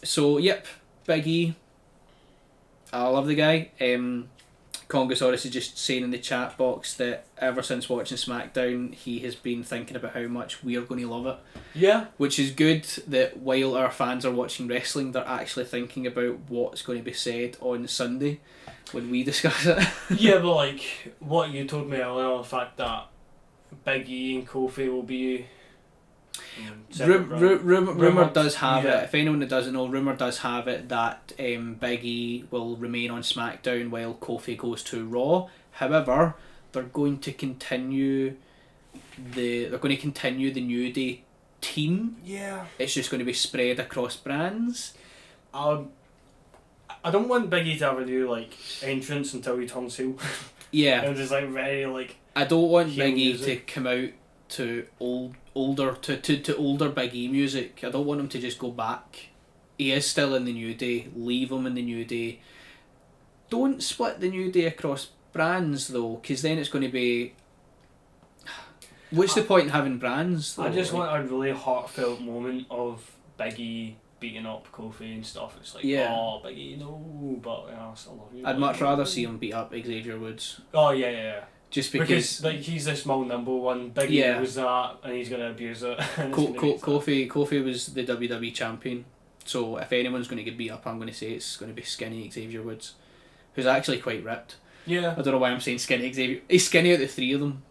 So yep, Big E. I love the guy. Congosaurus is just saying in the chat box that ever since watching SmackDown, he has been thinking about how much we are going to love it. Yeah. Which is good that while our fans are watching wrestling, they're actually thinking about what's going to be said on Sunday when we discuss it. Yeah, but like what you told me earlier, the fact that Big E and Kofi will be. Rumour does have yeah. it. If anyone that doesn't know, rumour does have it that Big E will remain on SmackDown while Kofi goes to Raw. However, they're going to continue the New Day team. Yeah. It's just going to be spread across brands. I don't want Big E to have a new like entrance until he turns heel. Yeah. And just like very like. I don't want heel Big E music. to come out to older Big E music. I don't want him to just go back. He is still in the New Day. Leave him in the New Day. Don't split the New Day across brands though, because then it's going to be. What's the point in having brands? Though? I just want a really heartfelt moment of Big E beating up Kofi and stuff. It's like, Yeah. oh, Big E, no, but yeah, I still love you. I'd much rather see him beat up Xavier Woods. Oh yeah. Just Because like he's the small nimble one. Big Yeah. E was that, and he's gonna abuse it. And it's gonna be Kofi was the WWE champion. So if anyone's going to get beat up, I'm going to say it's going to be skinny Xavier Woods, who's actually quite ripped. Yeah. I don't know why I'm saying skinny Xavier. He's skinny out of the three of them,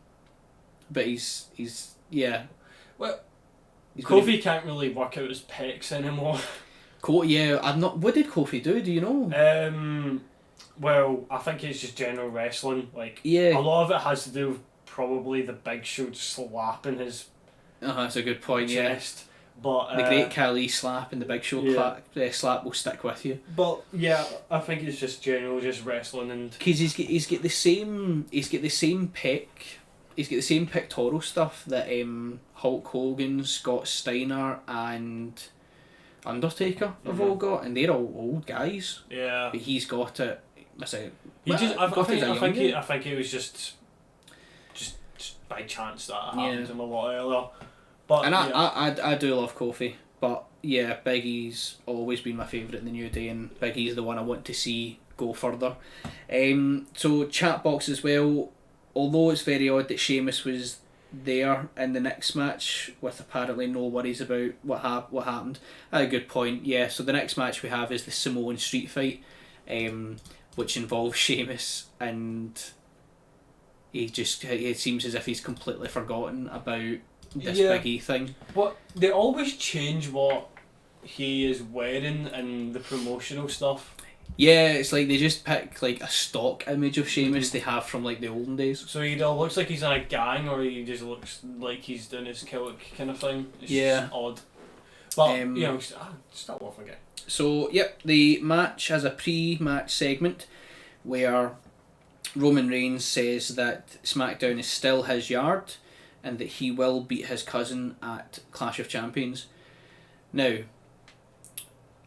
but he's yeah. Well, He's Kofi can't really work out his pecs anymore. Yeah, I'm not. What did Kofi do? Do you know? Well, I think it's just general wrestling. Like, Yeah. a lot of it has to do with probably the Big Show slapping his That's a good point. chest. But Yeah, the Great Khali slap and the Big Show yeah. slap will stick with you. But yeah, I think it's just general, just wrestling and. Because he's got the same pectoral stuff that Hulk Hogan, Scott Steiner, and Undertaker have all got, and they're all old guys. Yeah. But he's got it. I say. I I think it was just by chance that it happened Yeah. to him a lot earlier. But And yeah. I do love Kofi, but yeah, Big E's always been my favourite in the New Day, and Big E's the one I want to see go further. So chat box as well. Although it's very odd that Sheamus was there in the next match with apparently no worries about what happened. A good point. Yeah. So the next match we have is the Samoan Street Fight, which involves Sheamus, and it seems as if he's completely forgotten about this Yeah. Big E thing. But they always change what he is wearing in the promotional stuff. Yeah, it's like they just pick like a stock image of Sheamus they have from like the olden days. So he either looks like he's in a gang or he just looks like he's doing his Celtic kind of thing. It's Yeah. just odd. But, Um, still worth a go. So, yep, the match has a pre-match segment where Roman Reigns says that SmackDown is still his yard and that he will beat his cousin at Clash of Champions. Now,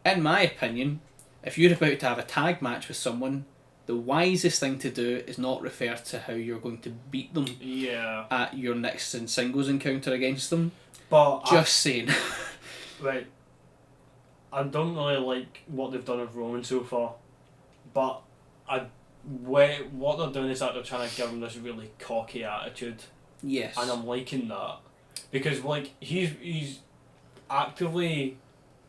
in my opinion, if you're about to have a tag match with someone, the wisest thing to do is not refer to how you're going to beat them Yeah. at your next singles encounter against them. But Just saying. right. I don't really like what they've done with Roman so far. But what they're doing is that they're trying to give him this really cocky attitude. Yes. And I'm liking that. Because like he's actively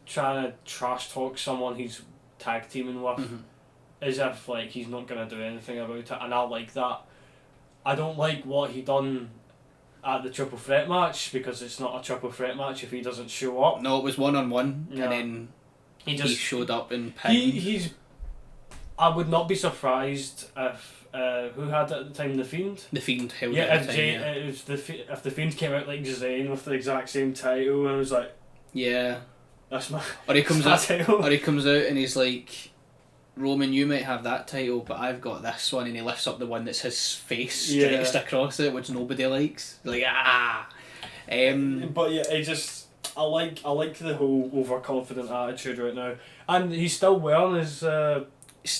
trying to trash talk someone he's tag teaming with Mhm. as if like he's not gonna do anything about it, and I like that. I don't like what he done at the triple threat match because it's not a triple threat match if he doesn't show up. No, it was 1-on-1 Yeah. and then He he just showed up and pinned. he's. I would not be surprised if who had it at the time, The Fiend. The Fiend held Yeah, it at if the time, yeah. if the Fiend came out like Zayn with the exact same title, and I was like, Yeah. that's my Or he comes my out title. or he comes out and he's like, Roman, you might have that title, but I've got this one, and he lifts up the one that's his face Yeah. stretched across it, which nobody likes. Like, ah. But yeah, I like the whole overconfident attitude right now, and he's still wearing his.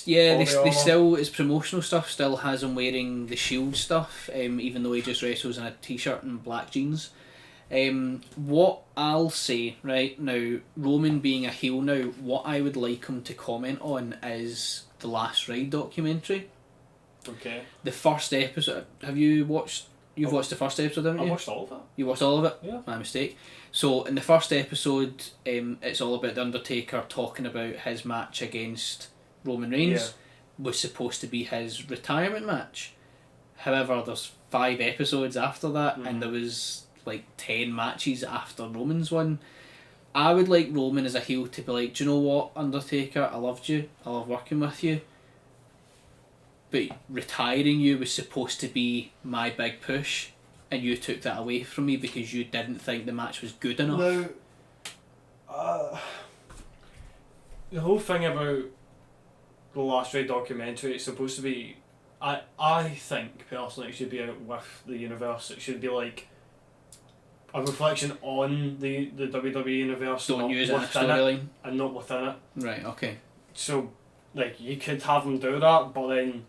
Yeah, All the they armour. still, his promotional stuff still has him wearing the Shield stuff, even though he just wrestles in a t-shirt and black jeans. What I'll say right now, Roman being a heel now, what I would like him to comment on is the Last Ride documentary. Okay. The first episode. Have you watched? You've watched the first episode, haven't you? I watched all of it. You watched all of it? Yeah. My mistake. So in the first episode, it's all about the Undertaker talking about his match against Roman Reigns. Was supposed to be his retirement match. However, there's 5 episodes after that, and there was like 10 matches after Roman's one. I would like Roman as a heel to be like, do you know what, Undertaker, I loved you, I love working with you, but retiring you was supposed to be my big push, and you took that away from me because you didn't think the match was good enough. Now, the whole thing about the Last Ride documentary, it's supposed to be. I think personally it should be out with the universe. It should be like a reflection on the WWE universe. Don't not use it in a within it, storyline. and not within it. Right, okay. So, like, you could have them do that, but then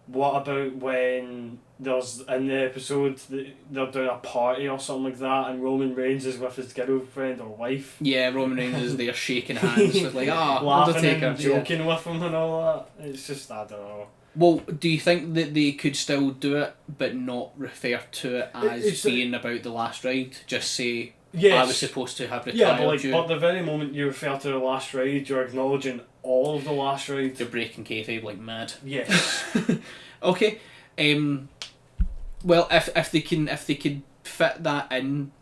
what about when there's in the episode they're doing a party or something like that, and Roman Reigns is with his girlfriend or wife, Yeah, Roman Reigns is there shaking hands with like, laughing Undertaker. and joking with him and all that. It's just, I don't know. Well, do you think that they could still do it but not refer to it as It's being about the Last Ride? Just say, Yes. I was supposed to have retired Yeah, but like, you. but the very moment you refer to the Last Ride, you're acknowledging all of the Last Ride. They're breaking kayfabe like mad. Yes. Okay. Well, if they could fit that in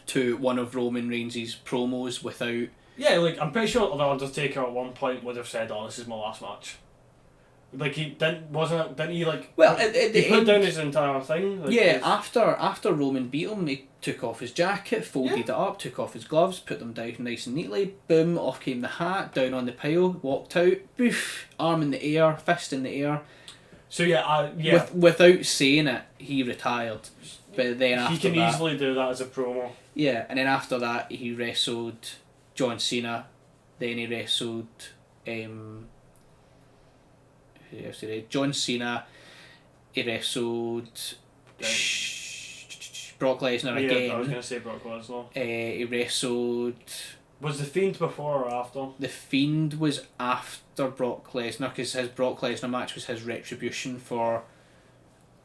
to one of Roman Reigns' promos without. Yeah, like, I'm pretty sure the Undertaker at one point would have said, "Oh, this is my last match." Like, he didn't he, like... Well, at the he put end, down his entire thing. Like, yeah, after Roman beat him, he took off his jacket, folded it up, took off his gloves, put them down nice and neatly, boom, off came the hat, down on the pile, walked out, boof, arm in the air, fist in the air. So yeah, Without saying it, he retired. But then after he can that, easily do that as a promo. yeah, and then after that he wrestled John Cena, then he wrestled who else did he? John Cena, he wrestled Brock Lesnar Yeah, I was again. gonna say Brock Lesnar. He wrestled. Was the Fiend before or after? The Fiend was after Brock Lesnar because his Brock Lesnar match was his retribution for.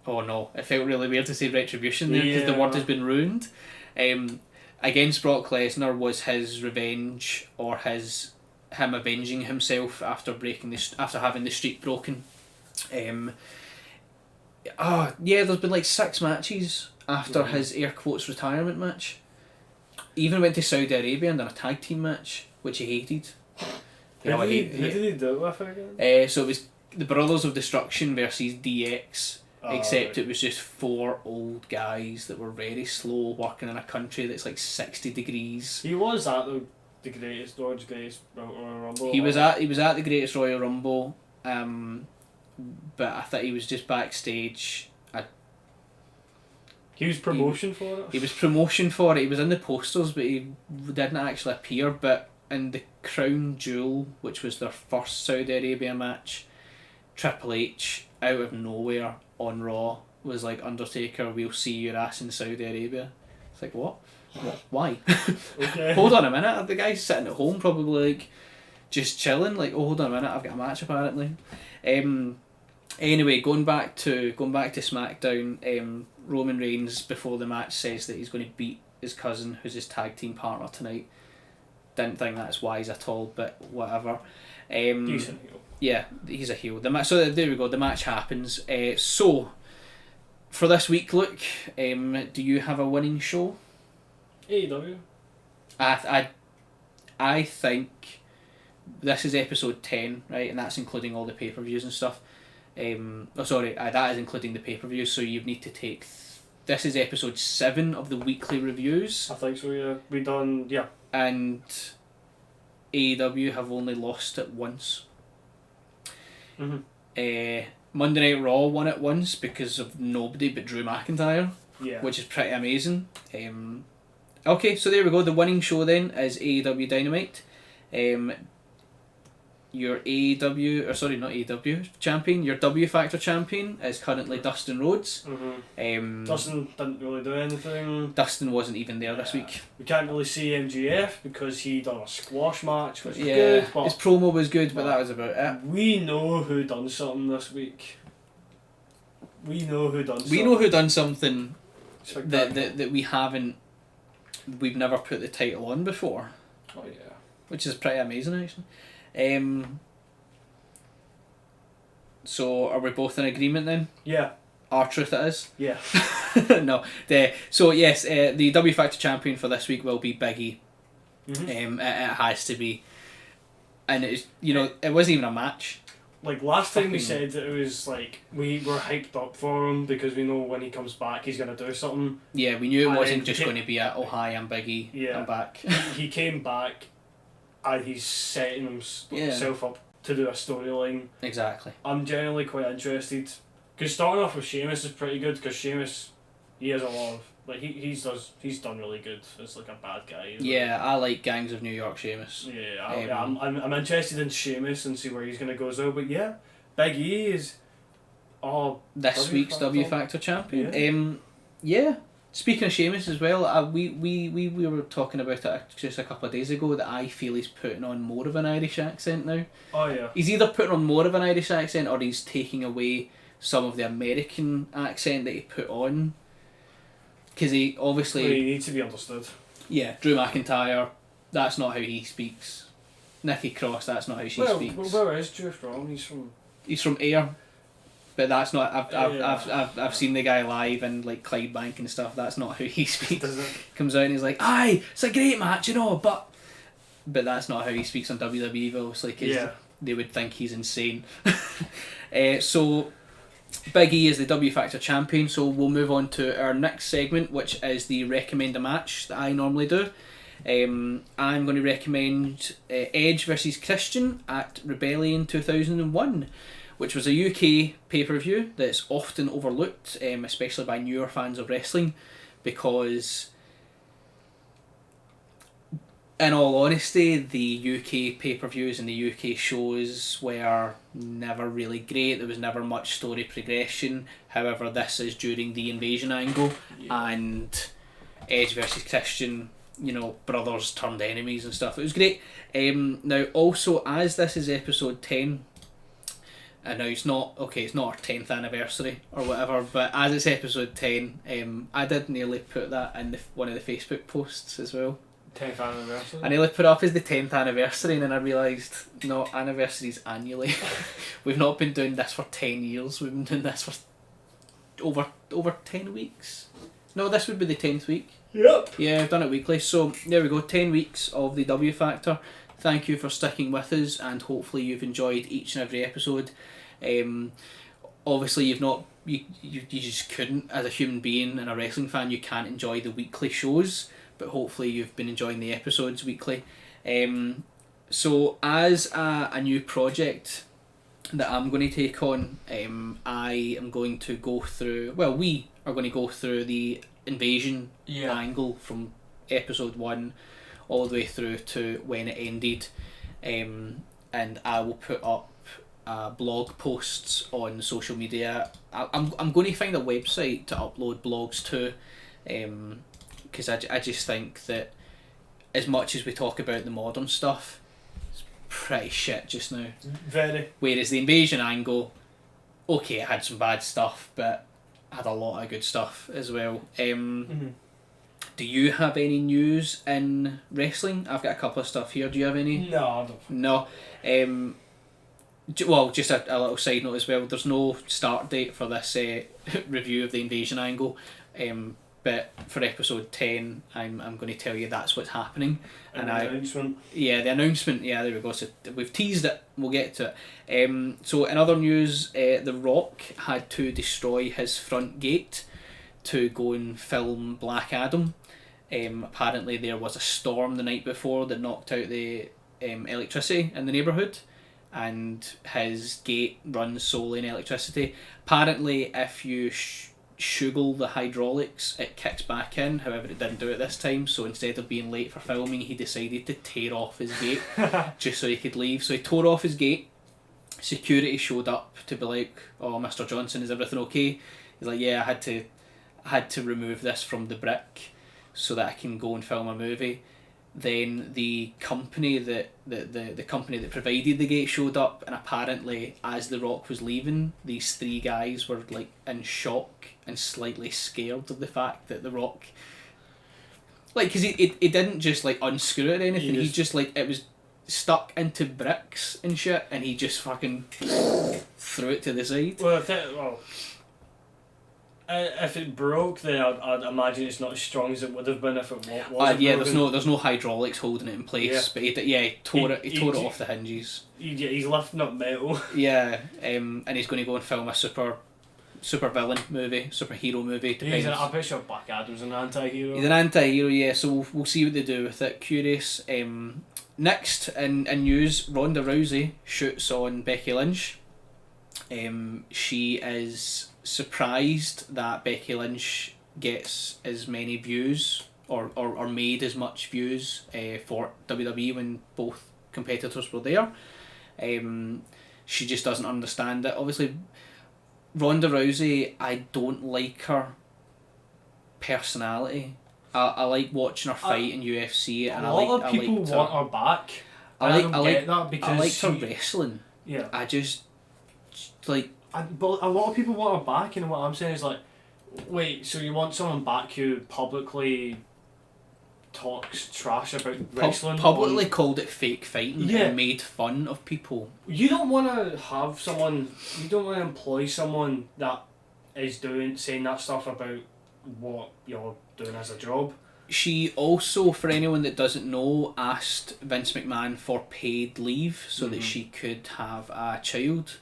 Oh no, it felt really weird to say retribution there because the Yeah. word has been ruined. Against Brock Lesnar was his revenge or him avenging himself after after having the streak broken. There's been like 6 matches after his air quotes retirement match. He even went to Saudi Arabia and done a tag team match, which he hated. Who did he do it with again? So it was the Brothers of Destruction versus DX, except it was just 4 old guys that were very slow working in a country that's like 60 degrees. He was at the greatest Royal Rumble. He was at the Greatest Royal Rumble, but I thought he was just backstage. He was promotion for it. He was promotion for it. He was in the posters, but he didn't actually appear. But in the Crown Jewel, which was their first Saudi Arabia match, Triple H out of nowhere on Raw was like, "Undertaker, we'll see your ass in Saudi Arabia." It's like, what? Why? Okay. Hold on a minute. The guy's sitting at home, probably like just chilling. Like, oh, hold on a minute, I've got a match apparently. Anyway, going back to SmackDown. Roman Reigns before the match says that he's going to beat his cousin, who's his tag team partner tonight. Didn't think that's wise at all, but whatever. Decent heel. Yeah, he's a heel. So there we go. The match happens. So for this week, Luke, do you have a winning show? AEW. I think this is episode 10, right, and that's including all the pay-per-views and stuff. That is including the pay-per-views, so you need to take... This is episode 7 of the weekly reviews. I think so, yeah. We done, yeah. And AEW have only lost it once. Mm-hmm. Monday Night Raw won it once because of nobody but Drew McIntyre. Yeah. which is pretty amazing. Okay, so there we go. The winning show then is AEW Dynamite. Your AEW, or sorry, not AEW champion, your W Factor champion is currently Dustin Rhodes. Dustin didn't really do anything. Dustin wasn't even there this Yeah. week. We can't really see MGF because he done a squash match, which was Yeah, good. But his promo was good, but that was about it. we know who done something this week. We know who done something. We know who done something Spectacular. that we haven't, we've never put the title on before, Oh yeah. which is pretty amazing actually. So are we both in agreement then? Yeah. R-Truth it is. Yeah. No. So yes, the W Factor champion for this week will be Big E. Mm-hmm. It has to be, and it's, you know, it wasn't even a match. Like last time we Fucking- said that it was like we were hyped up for him because we know when he comes back he's gonna do something. Yeah, we knew it And wasn't then just he- going to be a, oh hi, I'm Big E, Yeah. I'm back. He came back and he's setting himself up to do a storyline. Exactly. I'm generally quite interested because starting off with Sheamus is pretty good because Sheamus, he has a lot of like he's done really good as like a bad guy. Yeah, I like Gangs of New York Sheamus. Yeah, I'm interested in Sheamus and see where he's gonna go as well. But yeah, Big E is This W week's Factor? W Factor champion. Yeah. Yeah. Speaking of Sheamus as well, we were talking about it just a couple of days ago that I feel he's putting on more of an Irish accent now. Oh yeah. He's either putting on more of an Irish accent or he's taking away some of the American accent that he put on. Because he obviously... Well, he needs to be understood. Yeah, Drew McIntyre, that's not how he speaks. Nikki Cross, that's not how she speaks. Where is Drew from? He's from Ayr, but that's not. Yeah. I've seen the guy live in like Clydebank and stuff. That's not how he speaks. Doesn't. Comes out and he's like, "Aye, it's a great match, you know," but that's not how he speaks on WWE. Obviously, because Yeah. they would think he's insane. So Big E is the W Factor champion. So we'll move on to our next segment, which is the recommend a match that I normally do. I'm going to recommend Edge versus Christian at Rebellion 2001, which was a UK pay-per-view that's often overlooked, especially by newer fans of wrestling, because in all honesty, the UK pay-per-views and the UK shows were never really great. There was never much story progression. However, this is during the invasion angle, and Edge versus Christian, you know, brothers turned enemies and stuff. It was great. Now, also, as this is episode 10, and now it's not our 10th anniversary or whatever, but as it's episode 10, I did nearly put that in one of the Facebook posts as well. 10th anniversary. I nearly put it up as the 10th anniversary, and then I realised, no, anniversaries annually. We've not been doing this for 10 years, we've been doing this for over 10 weeks. No, this would be the 10th week. Yep. Yeah, I've done it weekly. So there we go, 10 weeks of the W Factor. Thank you for sticking with us, and hopefully you've enjoyed each and every episode. Obviously you've not, you just couldn't, as a human being and a wrestling fan, you can't enjoy the weekly shows, but hopefully you've been enjoying the episodes weekly. So as a new project that I'm going to take on, I am going to go through, well, we are going to go through the invasion angle from episode 1 all the way through to when it ended, and I will put up blog posts on social media. I'm going to find a website to upload blogs to, because I just think that as much as we talk about the modern stuff, it's pretty shit just now. Very. Whereas the invasion angle, okay, it had some bad stuff, but had a lot of good stuff as well. Do you have any news in wrestling? I've got a couple of stuff here. Do you have any? No, I don't. No. Well, just a little side note as well. There's no start date for this review of the invasion angle. But for episode 10, I'm going to tell you that's what's happening. And the announcement. Yeah, the announcement. Yeah, there we go. So we've teased it. We'll get to it. So in other news, The Rock had to destroy his front gate to go and film Black Adam. Apparently there was a storm the night before that knocked out the electricity in the neighbourhood, and his gate runs solely in electricity. Apparently if you Shugle the hydraulics, it kicks back in. However, it didn't do it this time, so instead of being late for filming, he decided to tear off his gate just so he could leave. So he tore off his gate. Security showed up to be like, "Oh, Mr. Johnson, is everything okay?" He's like, "Yeah, I had to remove this from the brick so that I can go and film a movie." Then the company that the company that provided the gate showed up, and apparently as The Rock was leaving, these three guys were like in shock and slightly scared of the fact that The Rock, like, because he didn't just like unscrew it or anything, he just like, it was stuck into bricks and shit, and he just fucking threw it to the side. If it broke, then I'd imagine it's not as strong as it would have been if it wasn't Yeah, broken. there's no hydraulics holding it in place, Yeah. but he tore it off the hinges. He's lifting up metal. Yeah, and he's going to go and film a super villain movie, superhero movie. I'm pretty sure Black Adam's an anti-hero. He's an anti-hero, yeah, so we'll see what they do with it. Curious. Next, in news, Ronda Rousey shoots on Becky Lynch. She is surprised that Becky Lynch gets as many views or made as much views for WWE when both competitors were there. She just doesn't understand it. Obviously, Ronda Rousey, I don't like her personality. I like watching her fight in UFC, and a lot of people want her back. I don't get that because I liked her wrestling. Yeah. I just like. But a lot of people want her back, and what I'm saying is like, wait, so you want someone back who publicly talks trash about wrestling? Publicly called it fake fighting, Yeah. and made fun of people. You don't want to have someone. You don't want to employ someone that is saying that stuff about what you're doing as a job. She also, for anyone that doesn't know, asked Vince McMahon for paid leave so that she could have a child.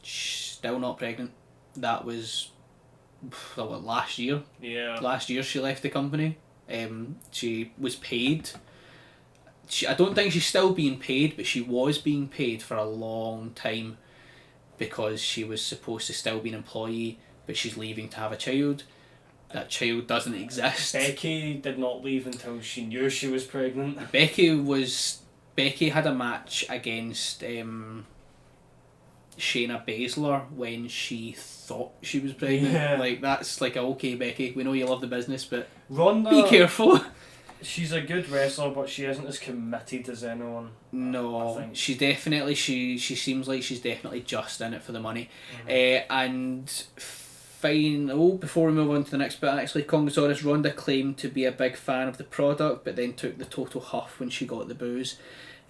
Still not pregnant. That was last year. Yeah. Last year she left the company. She was paid. I don't think she's still being paid, but she was being paid for a long time because she was supposed to still be an employee, but she's leaving to have a child. That child doesn't exist. Becky did not leave until she knew she was pregnant. Becky had a match against Shayna Baszler when she thought she was pregnant. Yeah. Like, that's like, okay, Becky, we know you love the business, but Ronda, be careful. She's a good wrestler, but she isn't as committed as anyone. I No, think. she definitely, she seems like she's definitely just in it for the money. And before we move on to the next bit, actually, Congosaurus, Ronda claimed to be a big fan of the product, but then took the total huff when she got the booze.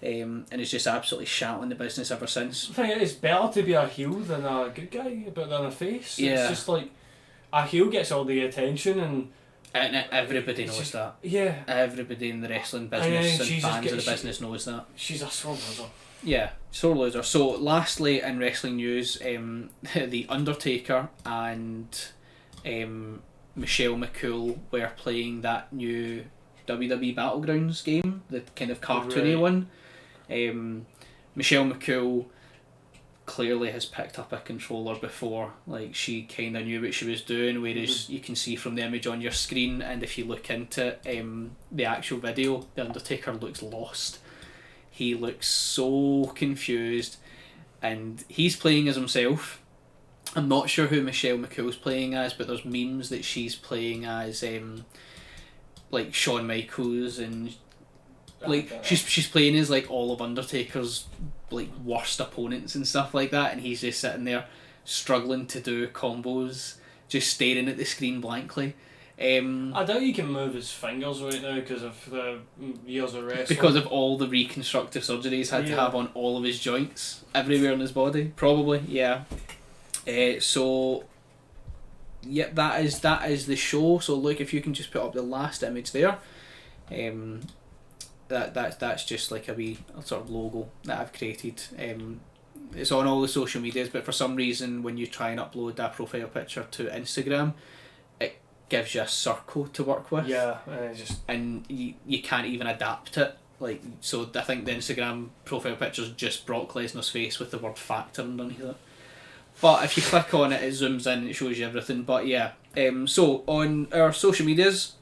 And it's just absolutely shat on the business ever since. I think it's better to be a heel than a good guy, but than a face. Yeah. It's just like a heel gets all the attention and Everybody it's knows just- that. yeah, Everybody in the wrestling know, business and she's just fans of the she- business knows that. she's a sore loser. Yeah, sore loser. So, lastly, in wrestling news, The Undertaker and Michelle McCool were playing that new WWE Battlegrounds game, the kind of cartoony Right. one. Michelle McCool clearly has picked up a controller before. Like, she kind of knew what she was doing, whereas you can see from the image on your screen, and if you look into the actual video, The Undertaker looks lost. He looks so confused, and he's playing as himself. I'm not sure who Michelle McCool's playing as, but there's memes that she's playing as like Shawn Michaels, and like she's playing as like all of Undertaker's like worst opponents and stuff like that, and he's just sitting there struggling to do combos, just staring at the screen blankly. I doubt he can move his fingers right now because of the years of wrestling. Because of all the reconstructive surgery he's had to have on all of his joints, everywhere in his body, probably, yeah. So, yep, that is the show. So look, if you can just put up the last image there, that's just like a wee sort of logo that I've created. It's on all the social medias, but for some reason, when you try and upload that profile picture to Instagram, it gives you a circle to work with. Yeah, and you can't even adapt it. Like, so I think the Instagram profile picture is just Brock Lesnar's face with the word factor underneath it. But if you click on it, it zooms in and it shows you everything. But yeah, so on our social medias,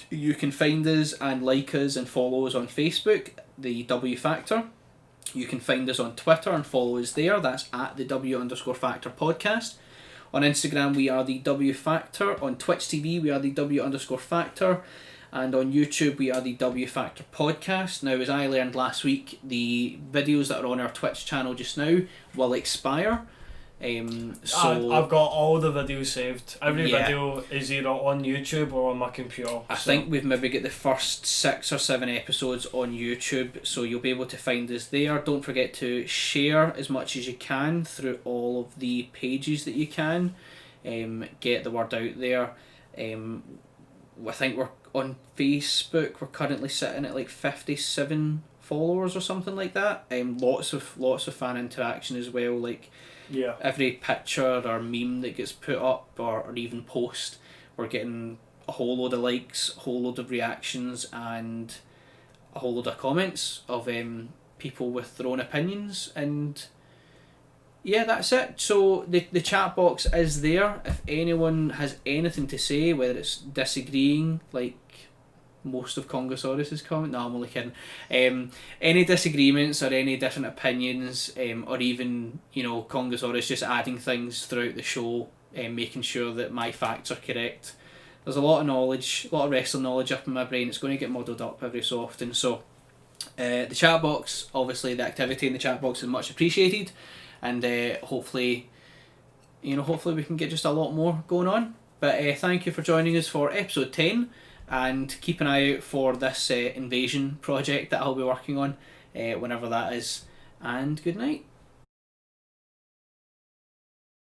you can find us and like us and follow us on Facebook, the W Factor. You can find us on Twitter and follow us there. That's at the W_Factor podcast. On Instagram, we are the W Factor. On Twitch TV, we are the W_Factor. And on YouTube, we are the W Factor podcast. Now, as I learned last week, the videos that are on our Twitch channel just now will expire. So I've got all the videos saved. Every Yeah. video is either on YouTube or on my computer. I think we've maybe got the first 6 or 7 episodes on YouTube, so you'll be able to find us there. Don't forget to share as much as you can through all of the pages that you can. Get the word out there. I think we're on Facebook. We're currently sitting at like 57 followers or something like that. Lots of fan interaction as well. Like Yeah. every picture or meme that gets put up or even post, we're getting a whole load of likes, a whole load of reactions, and a whole load of comments of people with their own opinions. And yeah, that's it. So the chat box is there. If anyone has anything to say, whether it's disagreeing, like most of Congosaurus's comment, no, I'm only kidding. Any disagreements or any different opinions, or even, you know, Congosaurus just adding things throughout the show, making sure that my facts are correct. There's a lot of knowledge, a lot of wrestling knowledge up in my brain. It's going to get muddled up every so often. So the chat box, obviously the activity in the chat box is much appreciated, and hopefully we can get just a lot more going on. But thank you for joining us for episode 10. And keep an eye out for this invasion project that I'll be working on whenever that is. And good night.